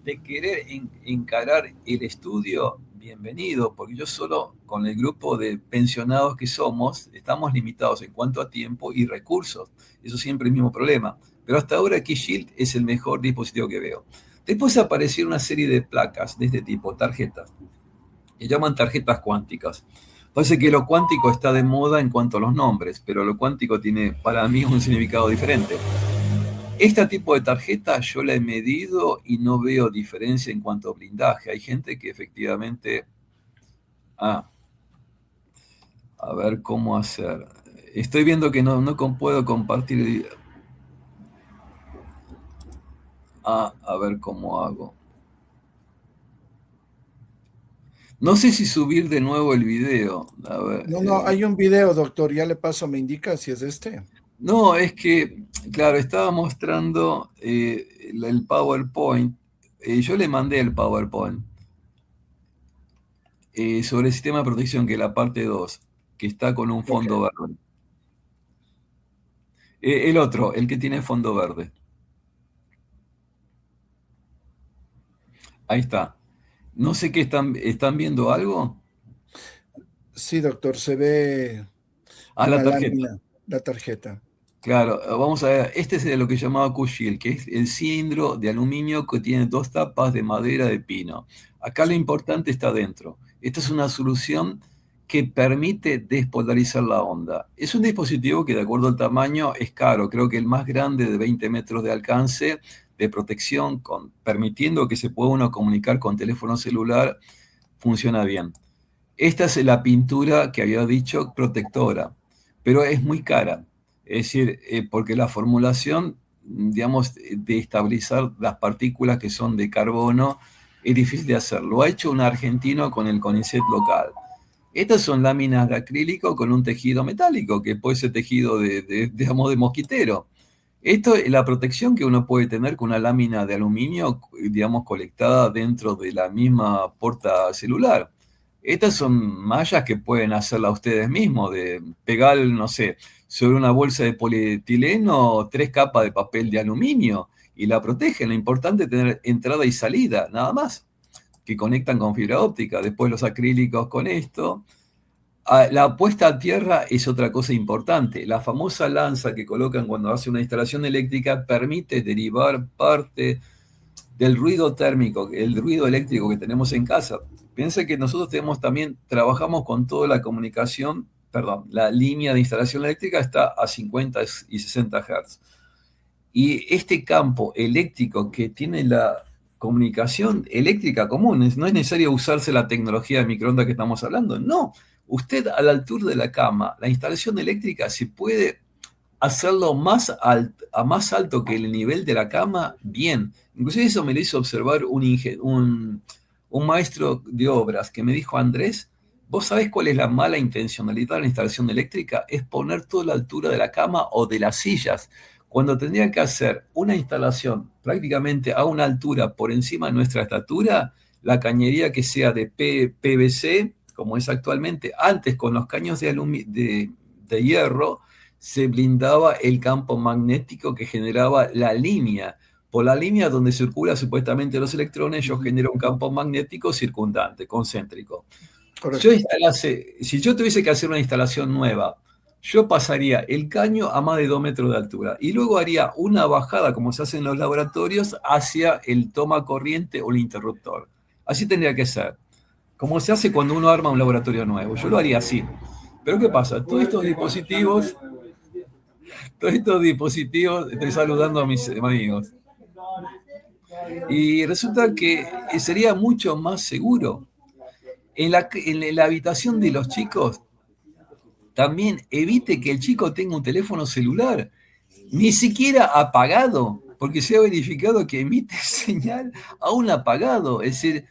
de querer encarar el estudio, bienvenido, porque yo solo con el grupo de pensionados que somos, estamos limitados en cuanto a tiempo y recursos. Eso siempre es el mismo problema. Pero hasta ahora KeyShield es el mejor dispositivo que veo. Después aparecieron una serie de placas de este tipo, tarjetas, que llaman tarjetas cuánticas. Parece que lo cuántico está de moda en cuanto a los nombres, pero lo cuántico tiene para mí un significado diferente. Este tipo de tarjeta yo la he medido y no veo diferencia en cuanto a blindaje. Hay gente que efectivamente... a ver cómo hacer. Estoy viendo que no puedo compartir... a ver cómo hago. No sé si subir de nuevo el video. A ver, No, hay un video, doctor, ya le paso, me indica si es este. No, es que, claro, estaba mostrando el PowerPoint. Yo le mandé el PowerPoint sobre el sistema de protección, que es la parte 2, que está con un fondo verde. El otro, el que tiene fondo verde. Ahí está. No sé qué están viendo algo. Sí, doctor, se ve La tarjeta. lámina, la tarjeta. Claro, vamos a ver. Este es de lo que llamaba Q-Shield, que es el cilindro de aluminio que tiene 2 tapas de madera de pino. Acá lo importante está dentro. Esta es una solución que permite despolarizar la onda. Es un dispositivo que, de acuerdo al tamaño, es caro. Creo que el más grande, de 20 metros de alcance, de protección, permitiendo que se pueda uno comunicar con teléfono celular, funciona bien. Esta es la pintura que había dicho protectora, pero es muy cara. Es decir, porque la formulación, digamos, de estabilizar las partículas que son de carbono es difícil de hacer. Lo ha hecho un argentino con el CONICET local. Estas son láminas de acrílico con un tejido metálico, que puede ser tejido digamos, de mosquitero. Esto es la protección que uno puede tener con una lámina de aluminio, digamos, colectada dentro de la misma porta celular. Estas son mallas que pueden hacerla ustedes mismos, de pegar, no sé, sobre una bolsa de polietileno 3 capas de papel de aluminio y la protegen. Lo importante es tener entrada y salida, nada más, que conectan con fibra óptica. Después los acrílicos con esto. La puesta a tierra es otra cosa importante. La famosa lanza que colocan cuando hace una instalación eléctrica permite derivar parte del ruido térmico, el ruido eléctrico que tenemos en casa. Piensa que nosotros trabajamos con toda la comunicación, la línea de instalación eléctrica está a 50 y 60 Hz. Y este campo eléctrico que tiene la comunicación eléctrica común, no es necesario usarse la tecnología de microondas que estamos hablando, no. Usted a la altura de la cama, la instalación eléctrica se puede hacerlo más alto que el nivel de la cama, bien. Inclusive eso me lo hizo observar un maestro de obras que me dijo: Andrés, ¿vos sabés cuál es la mala intencionalidad de la instalación eléctrica? Es poner toda la altura de la cama o de las sillas. Cuando tendría que hacer una instalación prácticamente a una altura por encima de nuestra estatura, la cañería que sea de PVC, como es actualmente, antes con los caños de hierro, se blindaba el campo magnético que generaba la línea. Por la línea donde circula supuestamente los electrones, yo genero un campo magnético circundante, concéntrico. Si yo tuviese que hacer una instalación nueva, yo pasaría el caño a más de 2 metros de altura y luego haría una bajada, como se hace en los laboratorios, hacia el toma corriente o el interruptor. Así tendría que ser. Como se hace cuando uno arma un laboratorio nuevo. Yo lo haría así. Pero ¿qué pasa? Todos estos dispositivos, estoy saludando a mis amigos. Y resulta que sería mucho más seguro. En la habitación de los chicos, también evite que el chico tenga un teléfono celular, ni siquiera apagado, porque se ha verificado que emite señal aún apagado. Es decir,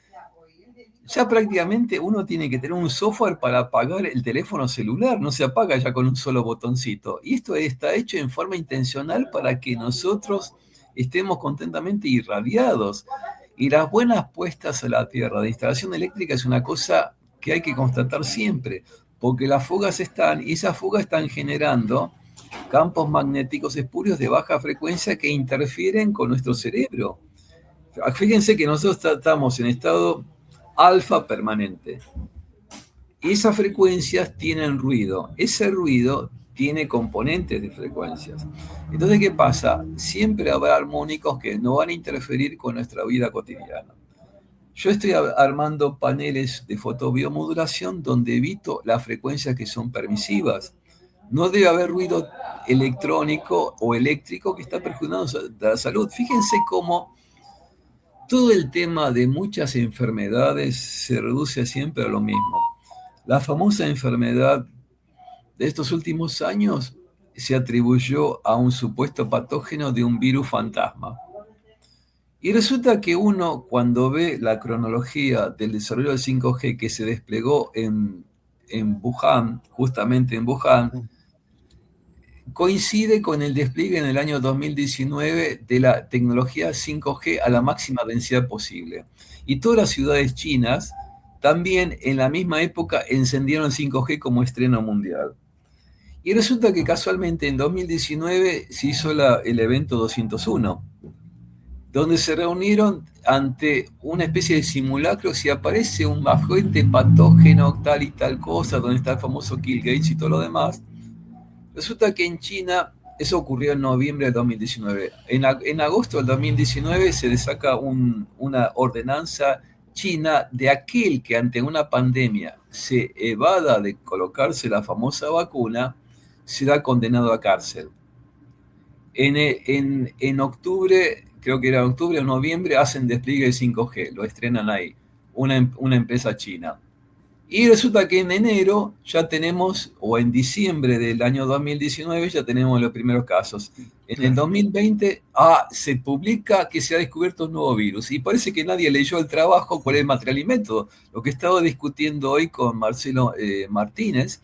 ya prácticamente uno tiene que tener un software para apagar el teléfono celular, no se apaga ya con un solo botoncito. Y esto está hecho en forma intencional para que nosotros estemos contentemente irradiados. Y las buenas puestas a la tierra de instalación eléctrica es una cosa que hay que constatar siempre, porque las fugas y esas fugas están generando campos magnéticos espurios de baja frecuencia que interfieren con nuestro cerebro. Fíjense que nosotros estamos en estado alfa permanente. Esas frecuencias tienen ruido. Ese ruido tiene componentes de frecuencias. Entonces, ¿qué pasa? Siempre habrá armónicos que no van a interferir con nuestra vida cotidiana. Yo estoy armando paneles de fotobiomodulación donde evito las frecuencias que son permisivas. No debe haber ruido electrónico o eléctrico que está perjudicando la salud. Fíjense cómo todo el tema de muchas enfermedades se reduce siempre a lo mismo. La famosa enfermedad de estos últimos años se atribuyó a un supuesto patógeno de un virus fantasma. Y resulta que uno, cuando ve la cronología del desarrollo del 5G que se desplegó en Wuhan, justamente en Wuhan, coincide con el despliegue en el año 2019 de la tecnología 5G a la máxima densidad posible. Y todas las ciudades chinas también en la misma época encendieron 5G como estreno mundial. Y resulta que casualmente en 2019 se hizo el evento 201, donde se reunieron ante una especie de simulacro si aparece un agente patógeno tal y tal cosa, donde está el famoso Bill Gates y todo lo demás. Resulta que en China, eso ocurrió en noviembre de 2019. En agosto del 2019 se le saca una ordenanza china de aquel que ante una pandemia se evada de colocarse la famosa vacuna, será condenado a cárcel. En octubre, creo que era octubre o noviembre, hacen despliegue de 5G, lo estrenan ahí, una empresa china. Y resulta que en enero ya tenemos, o en diciembre del año 2019, ya tenemos los primeros casos. En el 2020 se publica que se ha descubierto un nuevo virus y parece que nadie leyó el trabajo, cuál es el material y método. Lo que estaba discutiendo hoy con Marcelo Martínez,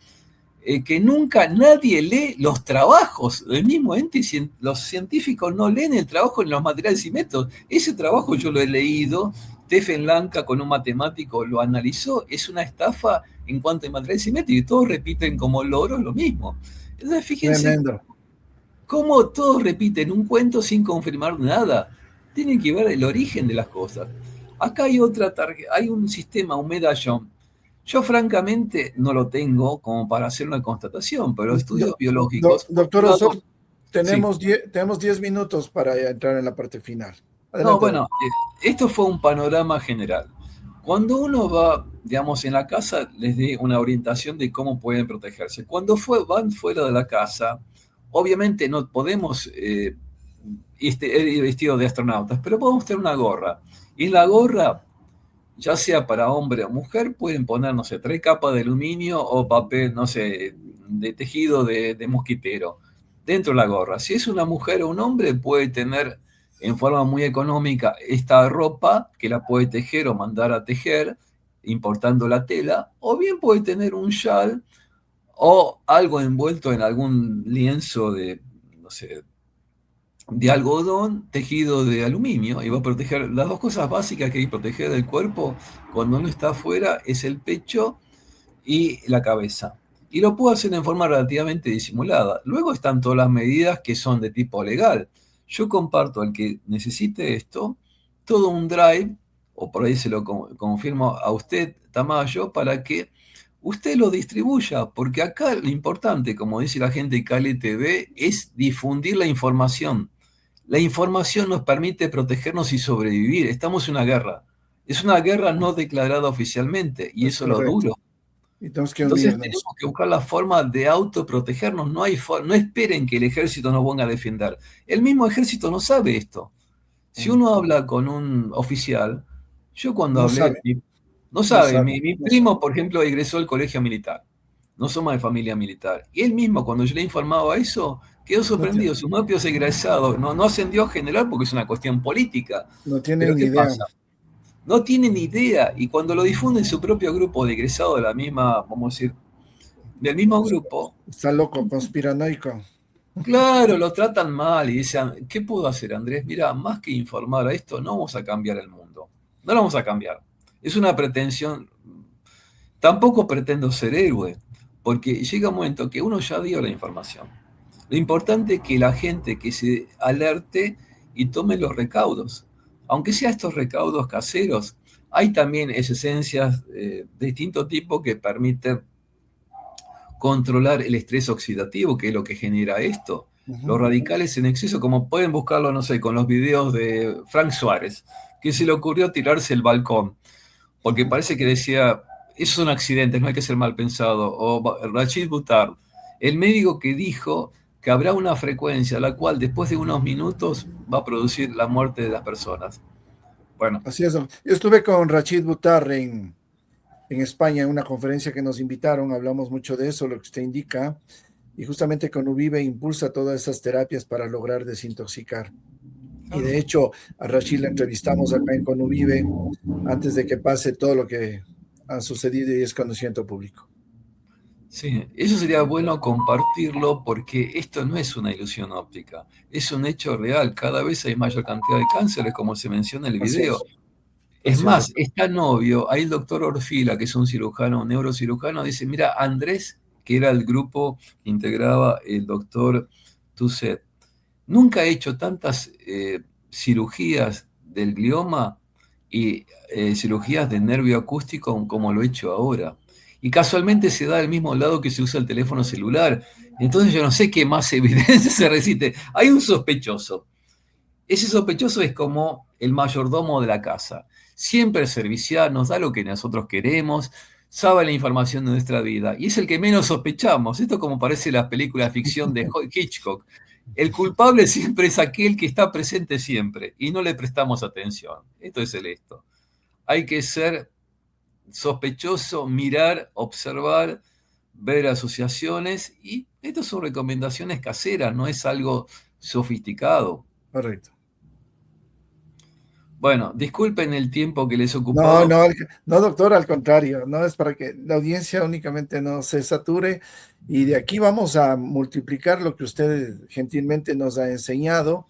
que nunca nadie lee los trabajos del mismo ente, los científicos no leen el trabajo en los materiales y métodos. Ese trabajo yo lo he leído. Stephen Lanka con un matemático lo analizó, es una estafa en cuanto a materiales y métodos, y todos repiten como loros lo mismo. Entonces fíjense cómo todos repiten un cuento sin confirmar nada. Tienen que ver el origen de las cosas. Acá hay hay un sistema, un medallón. Yo francamente no lo tengo como para hacer una constatación, pero estudios biológicos... Doctor Osorno, tenemos 10 minutos para entrar en la parte final. Adelante. No, bueno, esto fue un panorama general. Cuando uno va, digamos, en la casa, les di una orientación de cómo pueden protegerse. Cuando van fuera de la casa, obviamente no podemos ir vestidos de astronautas, pero podemos tener una gorra. Y en la gorra, ya sea para hombre o mujer, pueden poner, no sé, 3 capas de aluminio o papel, no sé, de tejido de mosquitero dentro de la gorra. Si es una mujer o un hombre, puede tener en forma muy económica esta ropa que la puede tejer o mandar a tejer importando la tela, o bien puede tener un chal o algo envuelto en algún lienzo de, no sé, de algodón tejido de aluminio, y va a proteger las dos cosas básicas que hay que proteger del cuerpo cuando uno está afuera, es el pecho y la cabeza. Y lo puedo hacer en forma relativamente disimulada. Luego están todas las medidas que son de tipo legal. Yo comparto al que necesite esto, todo un drive, o por ahí se lo confirmo a usted, Tamayo, para que usted lo distribuya, porque acá lo importante, como dice la gente de Cali TV, es difundir la información. La información nos permite protegernos y sobrevivir. Estamos en una guerra. Es una guerra no declarada oficialmente, y eso es lo duro. Entonces tenemos que buscar la forma de autoprotegernos. No esperen que el ejército nos venga a defender. El mismo ejército no sabe esto. Si uno habla con un oficial, yo cuando hablé... No sabe. Mi primo, por ejemplo, egresó al colegio militar. No somos de familia militar. Y él mismo, cuando yo le informaba eso, quedó sorprendido. Su propios egresado no ascendió a general porque es una cuestión política. No tiene ni idea. Pasa? No tienen ni idea, y cuando lo difunden su propio grupo de egresados de la misma, vamos a decir, del mismo grupo... Está loco, conspiranoico. Claro, lo tratan mal y dicen, ¿qué puedo hacer, Andrés? Mira, más que informar a esto, no vamos a cambiar el mundo. No lo vamos a cambiar. Es una pretensión. Tampoco pretendo ser héroe, porque llega un momento que uno ya dio la información. Lo importante es que la gente que se alerte y tome los recaudos. aunque sea estos recaudos caseros, hay también esencias de distinto tipo que permiten controlar el estrés oxidativo, que es lo que genera esto. Los radicales en exceso, como pueden buscarlo, no sé, con los videos de Frank Suárez, que se le ocurrió tirarse el balcón, porque parece que decía, esos son accidentes, no hay que ser mal pensado. O Rachid Buttar, el médico que dijo que habrá una frecuencia la cual después de unos minutos va a producir la muerte de las personas. Bueno. Así es. Yo estuve con Rachid Buttar en España en una conferencia que nos invitaron, hablamos mucho de eso, lo que usted indica, y justamente Conuvive impulsa todas esas terapias para lograr desintoxicar. Y de hecho, a Rachid la entrevistamos acá en Conuvive antes de que pase todo lo que ha sucedido y es conocimiento público. Sí, eso sería bueno compartirlo porque esto no es una ilusión óptica, es un hecho real. Cada vez hay mayor cantidad de cánceres, como se menciona en el video. Es más, es tan obvio, ahí el doctor Orfila, que es un cirujano, un neurocirujano, dice, mira, Andrés, que era el grupo que integraba el doctor Tusset, nunca ha hecho tantas cirugías del glioma y cirugías de nervio acústico como lo he hecho ahora. Y casualmente se da al mismo lado que se usa el teléfono celular. Entonces yo no sé qué más evidencia se resiste. Hay un sospechoso. Ese sospechoso es como el mayordomo de la casa. Siempre servicial, nos da lo que nosotros queremos, sabe la información de nuestra vida. Y es el que menos sospechamos. Esto como parece la película de ficción de Hitchcock. El culpable siempre es aquel que está presente siempre y no le prestamos atención. Esto es esto. Hay que ser sospechoso, mirar, observar, ver asociaciones, y estas son recomendaciones caseras, no es algo sofisticado. Correcto. Bueno, disculpen el tiempo que les ocupó. No, doctor, al contrario, no es para que la audiencia únicamente no se sature, y de aquí vamos a multiplicar lo que usted gentilmente nos ha enseñado.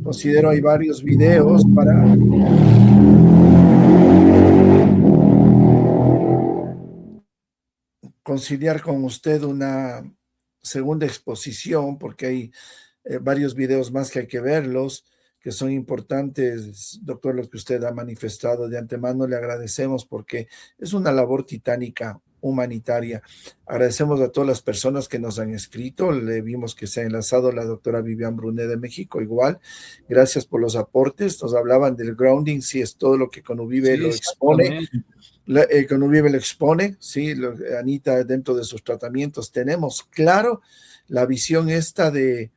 Considero hay varios videos para conciliar con usted una segunda exposición, porque hay varios videos más que hay que verlos, que son importantes, doctor, lo que usted ha manifestado. De antemano le agradecemos porque es una labor titánica humanitaria. Agradecemos a todas las personas que nos han escrito. Le vimos que se ha enlazado la doctora Vivian Brunet de México, igual. Gracias por los aportes. Nos hablaban del grounding, sí, es todo lo que Conuvive lo expone. Conuvive lo expone, sí, Anita, dentro de sus tratamientos tenemos claro la visión esta de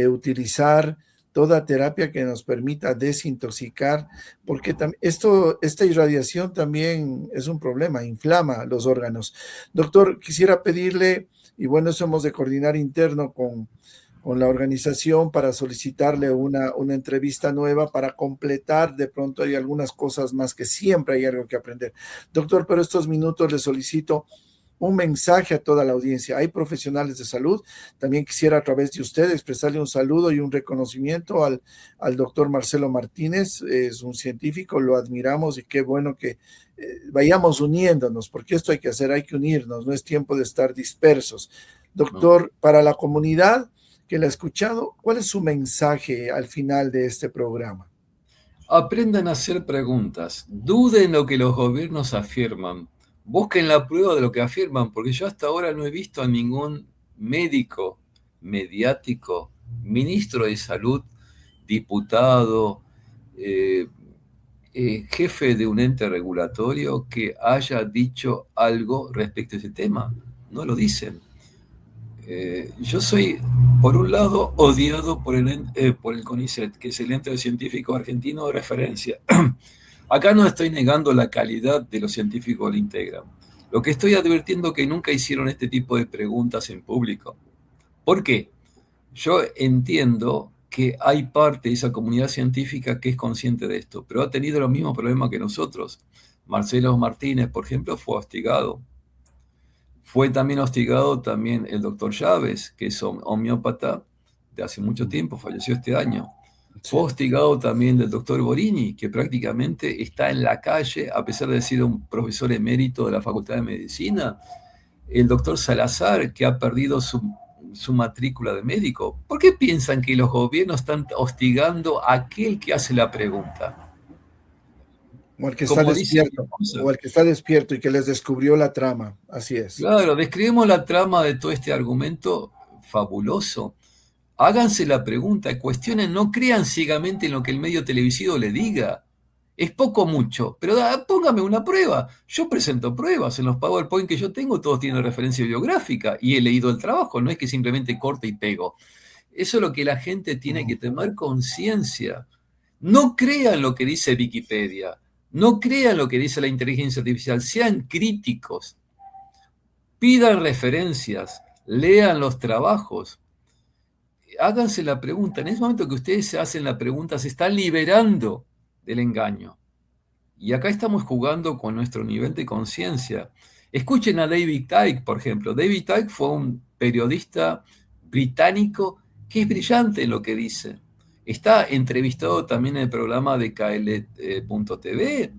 utilizar toda terapia que nos permita desintoxicar, porque esta irradiación también es un problema, inflama los órganos. Doctor, quisiera pedirle, y bueno, eso hemos de coordinar interno con la organización para solicitarle una entrevista nueva para completar. De pronto hay algunas cosas más que siempre hay algo que aprender. Doctor, pero estos minutos le solicito un mensaje a toda la audiencia. Hay profesionales de salud. También quisiera a través de usted expresarle un saludo y un reconocimiento al doctor Marcelo Martínez. Es un científico, lo admiramos y qué bueno que vayamos uniéndonos, porque esto hay que hacer, hay que unirnos, no es tiempo de estar dispersos. Doctor, para la comunidad que la ha escuchado, ¿cuál es su mensaje al final de este programa? Aprendan a hacer preguntas, duden lo que los gobiernos afirman, busquen la prueba de lo que afirman, porque yo hasta ahora no he visto a ningún médico, mediático, ministro de salud, diputado, jefe de un ente regulatorio que haya dicho algo respecto a ese tema. No lo dicen. Yo soy, por un lado, odiado por el CONICET, que es el ente científico argentino de referencia. Acá no estoy negando la calidad de los científicos que lo integran. Lo que estoy advirtiendo es que nunca hicieron este tipo de preguntas en público. ¿Por qué? Yo entiendo que hay parte de esa comunidad científica que es consciente de esto, pero ha tenido los mismos problemas que nosotros. Marcelo Martínez, por ejemplo, fue hostigado. Fue también hostigado el doctor Chávez, que es homeópata de hace mucho tiempo, falleció este año. Fue hostigado también del doctor Borini, que prácticamente está en la calle, a pesar de ser un profesor emérito de la Facultad de Medicina. El doctor Salazar, que ha perdido su matrícula de médico. ¿Por qué piensan que los gobiernos están hostigando a aquel que hace la pregunta? O al que está Como dice mi despierto, esposa. o al que está despierto y que les descubrió la trama. Así es. Claro, describimos la trama de todo este argumento fabuloso. Háganse la pregunta, cuestionen, no crean ciegamente en lo que el medio televisivo le diga. Es poco o mucho, pero póngame una prueba. Yo presento pruebas. En los PowerPoint que yo tengo, todos tienen referencia bibliográfica y he leído el trabajo, no es que simplemente corte y pego. Eso es lo que la gente tiene que tomar conciencia. No crean lo que dice Wikipedia, no crean lo que dice la inteligencia artificial, sean críticos, pidan referencias, lean los trabajos. Háganse la pregunta. En ese momento que ustedes se hacen la pregunta, se están liberando del engaño. Y acá estamos jugando con nuestro nivel de conciencia. Escuchen a David Icke, por ejemplo. David Icke fue un periodista británico que es brillante en lo que dice. Está entrevistado también en el programa de KL.tv.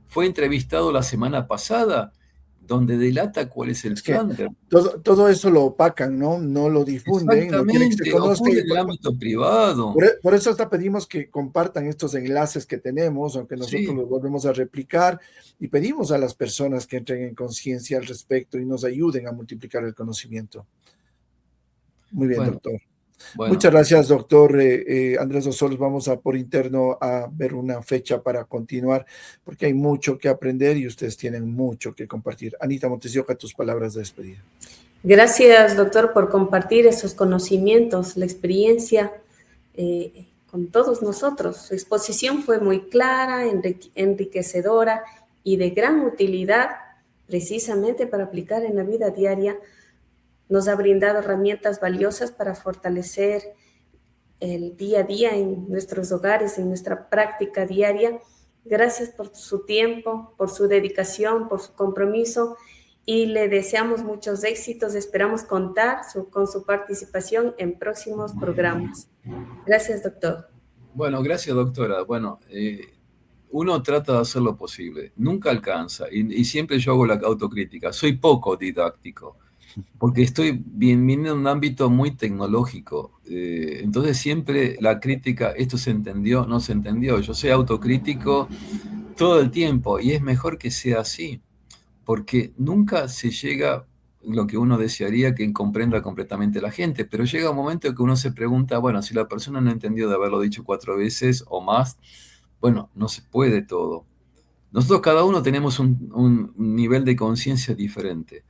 Fue entrevistado la semana pasada, donde delata cuál es el Es que plan. todo eso lo opacan, ¿no? No lo difunden, no quieren que se Exactamente, conozca. ocurre en el ámbito privado. Por eso hasta pedimos que compartan estos enlaces que tenemos, aunque nosotros Sí. los volvemos a replicar, y pedimos a las personas que entren en conciencia al respecto y nos ayuden a multiplicar el conocimiento. Muy bien, Bueno, doctor. bueno, Muchas gracias, doctor Andrés Osols. Vamos a por interno a ver una fecha para continuar, porque hay mucho que aprender y ustedes tienen mucho que compartir. Anita Montesioca, tus palabras de despedida. Gracias, doctor, por compartir esos conocimientos, la experiencia con todos nosotros. Su exposición fue muy clara, enriquecedora y de gran utilidad precisamente para aplicar en la vida diaria. Nos ha brindado herramientas valiosas para fortalecer el día a día en nuestros hogares, en nuestra práctica diaria. Gracias por su tiempo, por su dedicación, por su compromiso y le deseamos muchos éxitos. Esperamos contar con su participación en próximos programas. Gracias, doctor. bueno, gracias, doctora. Bueno, uno trata de hacer lo posible, nunca alcanza, y siempre yo hago la autocrítica. Soy poco didáctico, porque estoy viniendo en un ámbito muy tecnológico. Entonces siempre la crítica, esto se entendió, no se entendió. Yo soy autocrítico todo el tiempo y es mejor que sea así, porque nunca se llega lo que uno desearía que comprenda completamente la gente, pero llega un momento que uno se pregunta, bueno, si la persona no entendió de haberlo dicho 4 veces o más, bueno, no se puede todo. Nosotros cada uno tenemos un nivel de conciencia diferente.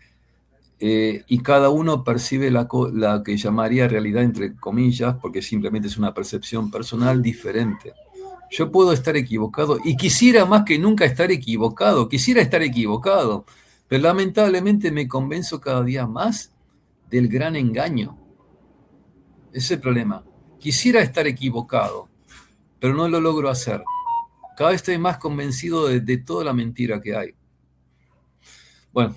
Y cada uno percibe la que llamaría realidad, entre comillas, porque simplemente es una percepción personal diferente. Yo puedo estar equivocado y quisiera más que nunca estar equivocado, pero lamentablemente me convenzo cada día más del gran engaño. Ese es el problema. Quisiera estar equivocado, pero no lo logro hacer. Cada vez estoy más convencido de toda la mentira que hay. Bueno,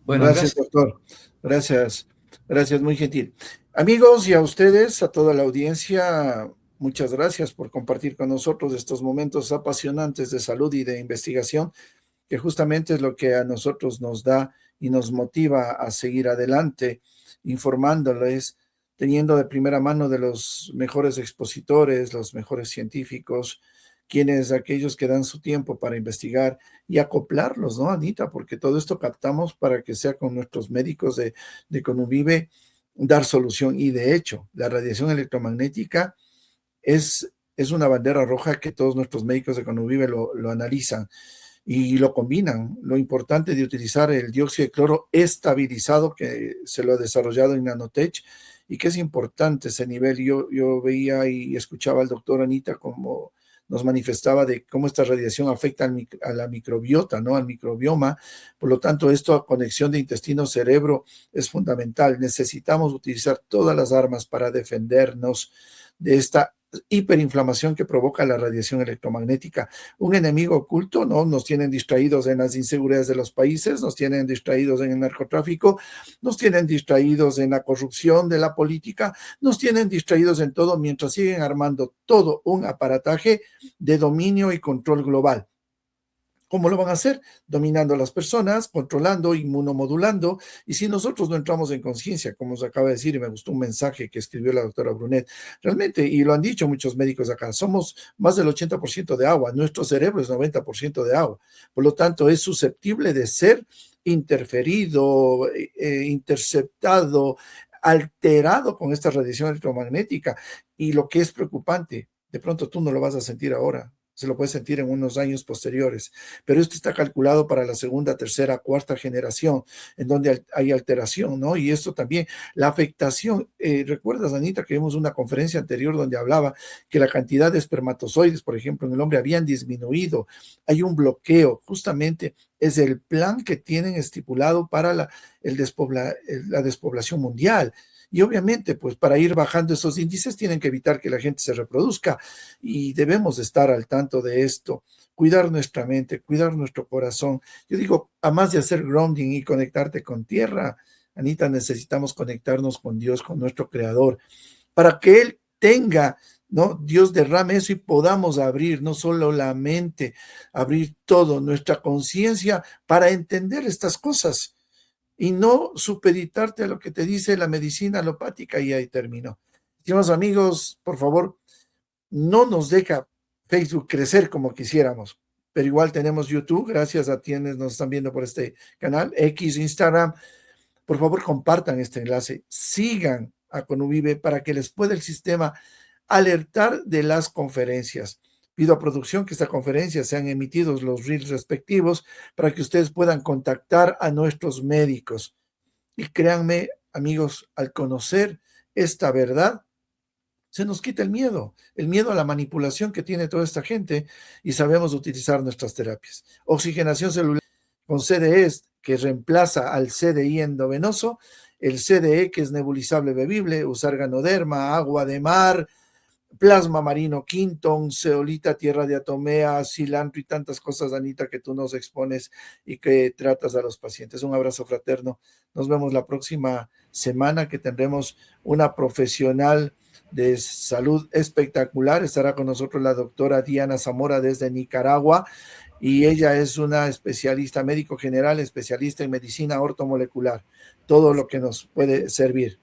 Gracias, doctor. Gracias, muy gentil. Amigos, y a ustedes, a toda la audiencia, muchas gracias por compartir con nosotros estos momentos apasionantes de salud y de investigación, que justamente es lo que a nosotros nos da y nos motiva a seguir adelante, informándoles, teniendo de primera mano de los mejores expositores, los mejores científicos, aquellos que dan su tiempo para investigar y acoplarlos, ¿no, Anita? Porque todo esto captamos para que sea con nuestros médicos de Conuvive dar solución. Y de hecho, la radiación electromagnética es una bandera roja que todos nuestros médicos de Conuvive lo analizan y lo combinan. Lo importante de utilizar el dióxido de cloro estabilizado, que se lo ha desarrollado en Nanotech, y que es importante ese nivel. Yo veía y escuchaba al doctor Anita como nos manifestaba de cómo esta radiación afecta a la microbiota, ¿no? Al microbioma. Por lo tanto, esta conexión de intestino-cerebro es fundamental. Necesitamos utilizar todas las armas para defendernos de esta hiperinflamación que provoca la radiación electromagnética. Un enemigo oculto, ¿no? Nos tienen distraídos en las inseguridades de los países, nos tienen distraídos en el narcotráfico, nos tienen distraídos en la corrupción de la política, nos tienen distraídos en todo mientras siguen armando todo un aparataje de dominio y control global. ¿Cómo lo van a hacer? Dominando a las personas, controlando, inmunomodulando. Y si nosotros no entramos en conciencia, como se acaba de decir, y me gustó un mensaje que escribió la doctora Brunet, realmente, y lo han dicho muchos médicos acá, somos más del 80% de agua, nuestro cerebro es 90% de agua. Por lo tanto, es susceptible de ser interferido, interceptado, alterado con esta radiación electromagnética. Y lo que es preocupante, de pronto tú no lo vas a sentir ahora, se lo puedes sentir en unos años posteriores, pero esto está calculado para la segunda, tercera, cuarta generación, en donde hay alteración, ¿no? Y esto también, la afectación, ¿recuerdas, Anita, que vimos una conferencia anterior donde hablaba que la cantidad de espermatozoides, por ejemplo, en el hombre habían disminuido? Hay un bloqueo, justamente es el plan que tienen estipulado para la despoblación mundial. Y obviamente, pues para ir bajando esos índices tienen que evitar que la gente se reproduzca y debemos estar al tanto de esto, cuidar nuestra mente, cuidar nuestro corazón. Yo digo, a más de hacer grounding y conectarte con tierra, Anita, necesitamos conectarnos con Dios, con nuestro Creador, para que Él tenga, ¿no? Dios derrame eso y podamos abrir no solo la mente, abrir todo, nuestra conciencia para entender estas cosas y no supeditarte a lo que te dice la medicina alopática y ahí terminó. Estimados amigos, por favor, no nos deja Facebook crecer como quisiéramos, pero igual tenemos YouTube, gracias a quienes nos están viendo por este canal, X, Instagram. Por favor, compartan este enlace, sigan a Conuvive para que les pueda el sistema alertar de las conferencias. Pido a producción que esta conferencia sean emitidos los reels respectivos para que ustedes puedan contactar a nuestros médicos. Y créanme, amigos, al conocer esta verdad, se nos quita el miedo a la manipulación que tiene toda esta gente y sabemos utilizar nuestras terapias. Oxigenación celular con CDE, que reemplaza al CDI endovenoso, el CDE, que es nebulizable bebible, usar ganoderma, agua de mar, plasma marino Quinton, zeolita, tierra de atomea, cilantro y tantas cosas, Anita, que tú nos expones y que tratas a los pacientes. Un abrazo fraterno. Nos vemos la próxima semana, que tendremos una profesional de salud espectacular. Estará con nosotros la doctora Diana Zamora desde Nicaragua y ella es una especialista, médico general, especialista en medicina ortomolecular, todo lo que nos puede servir.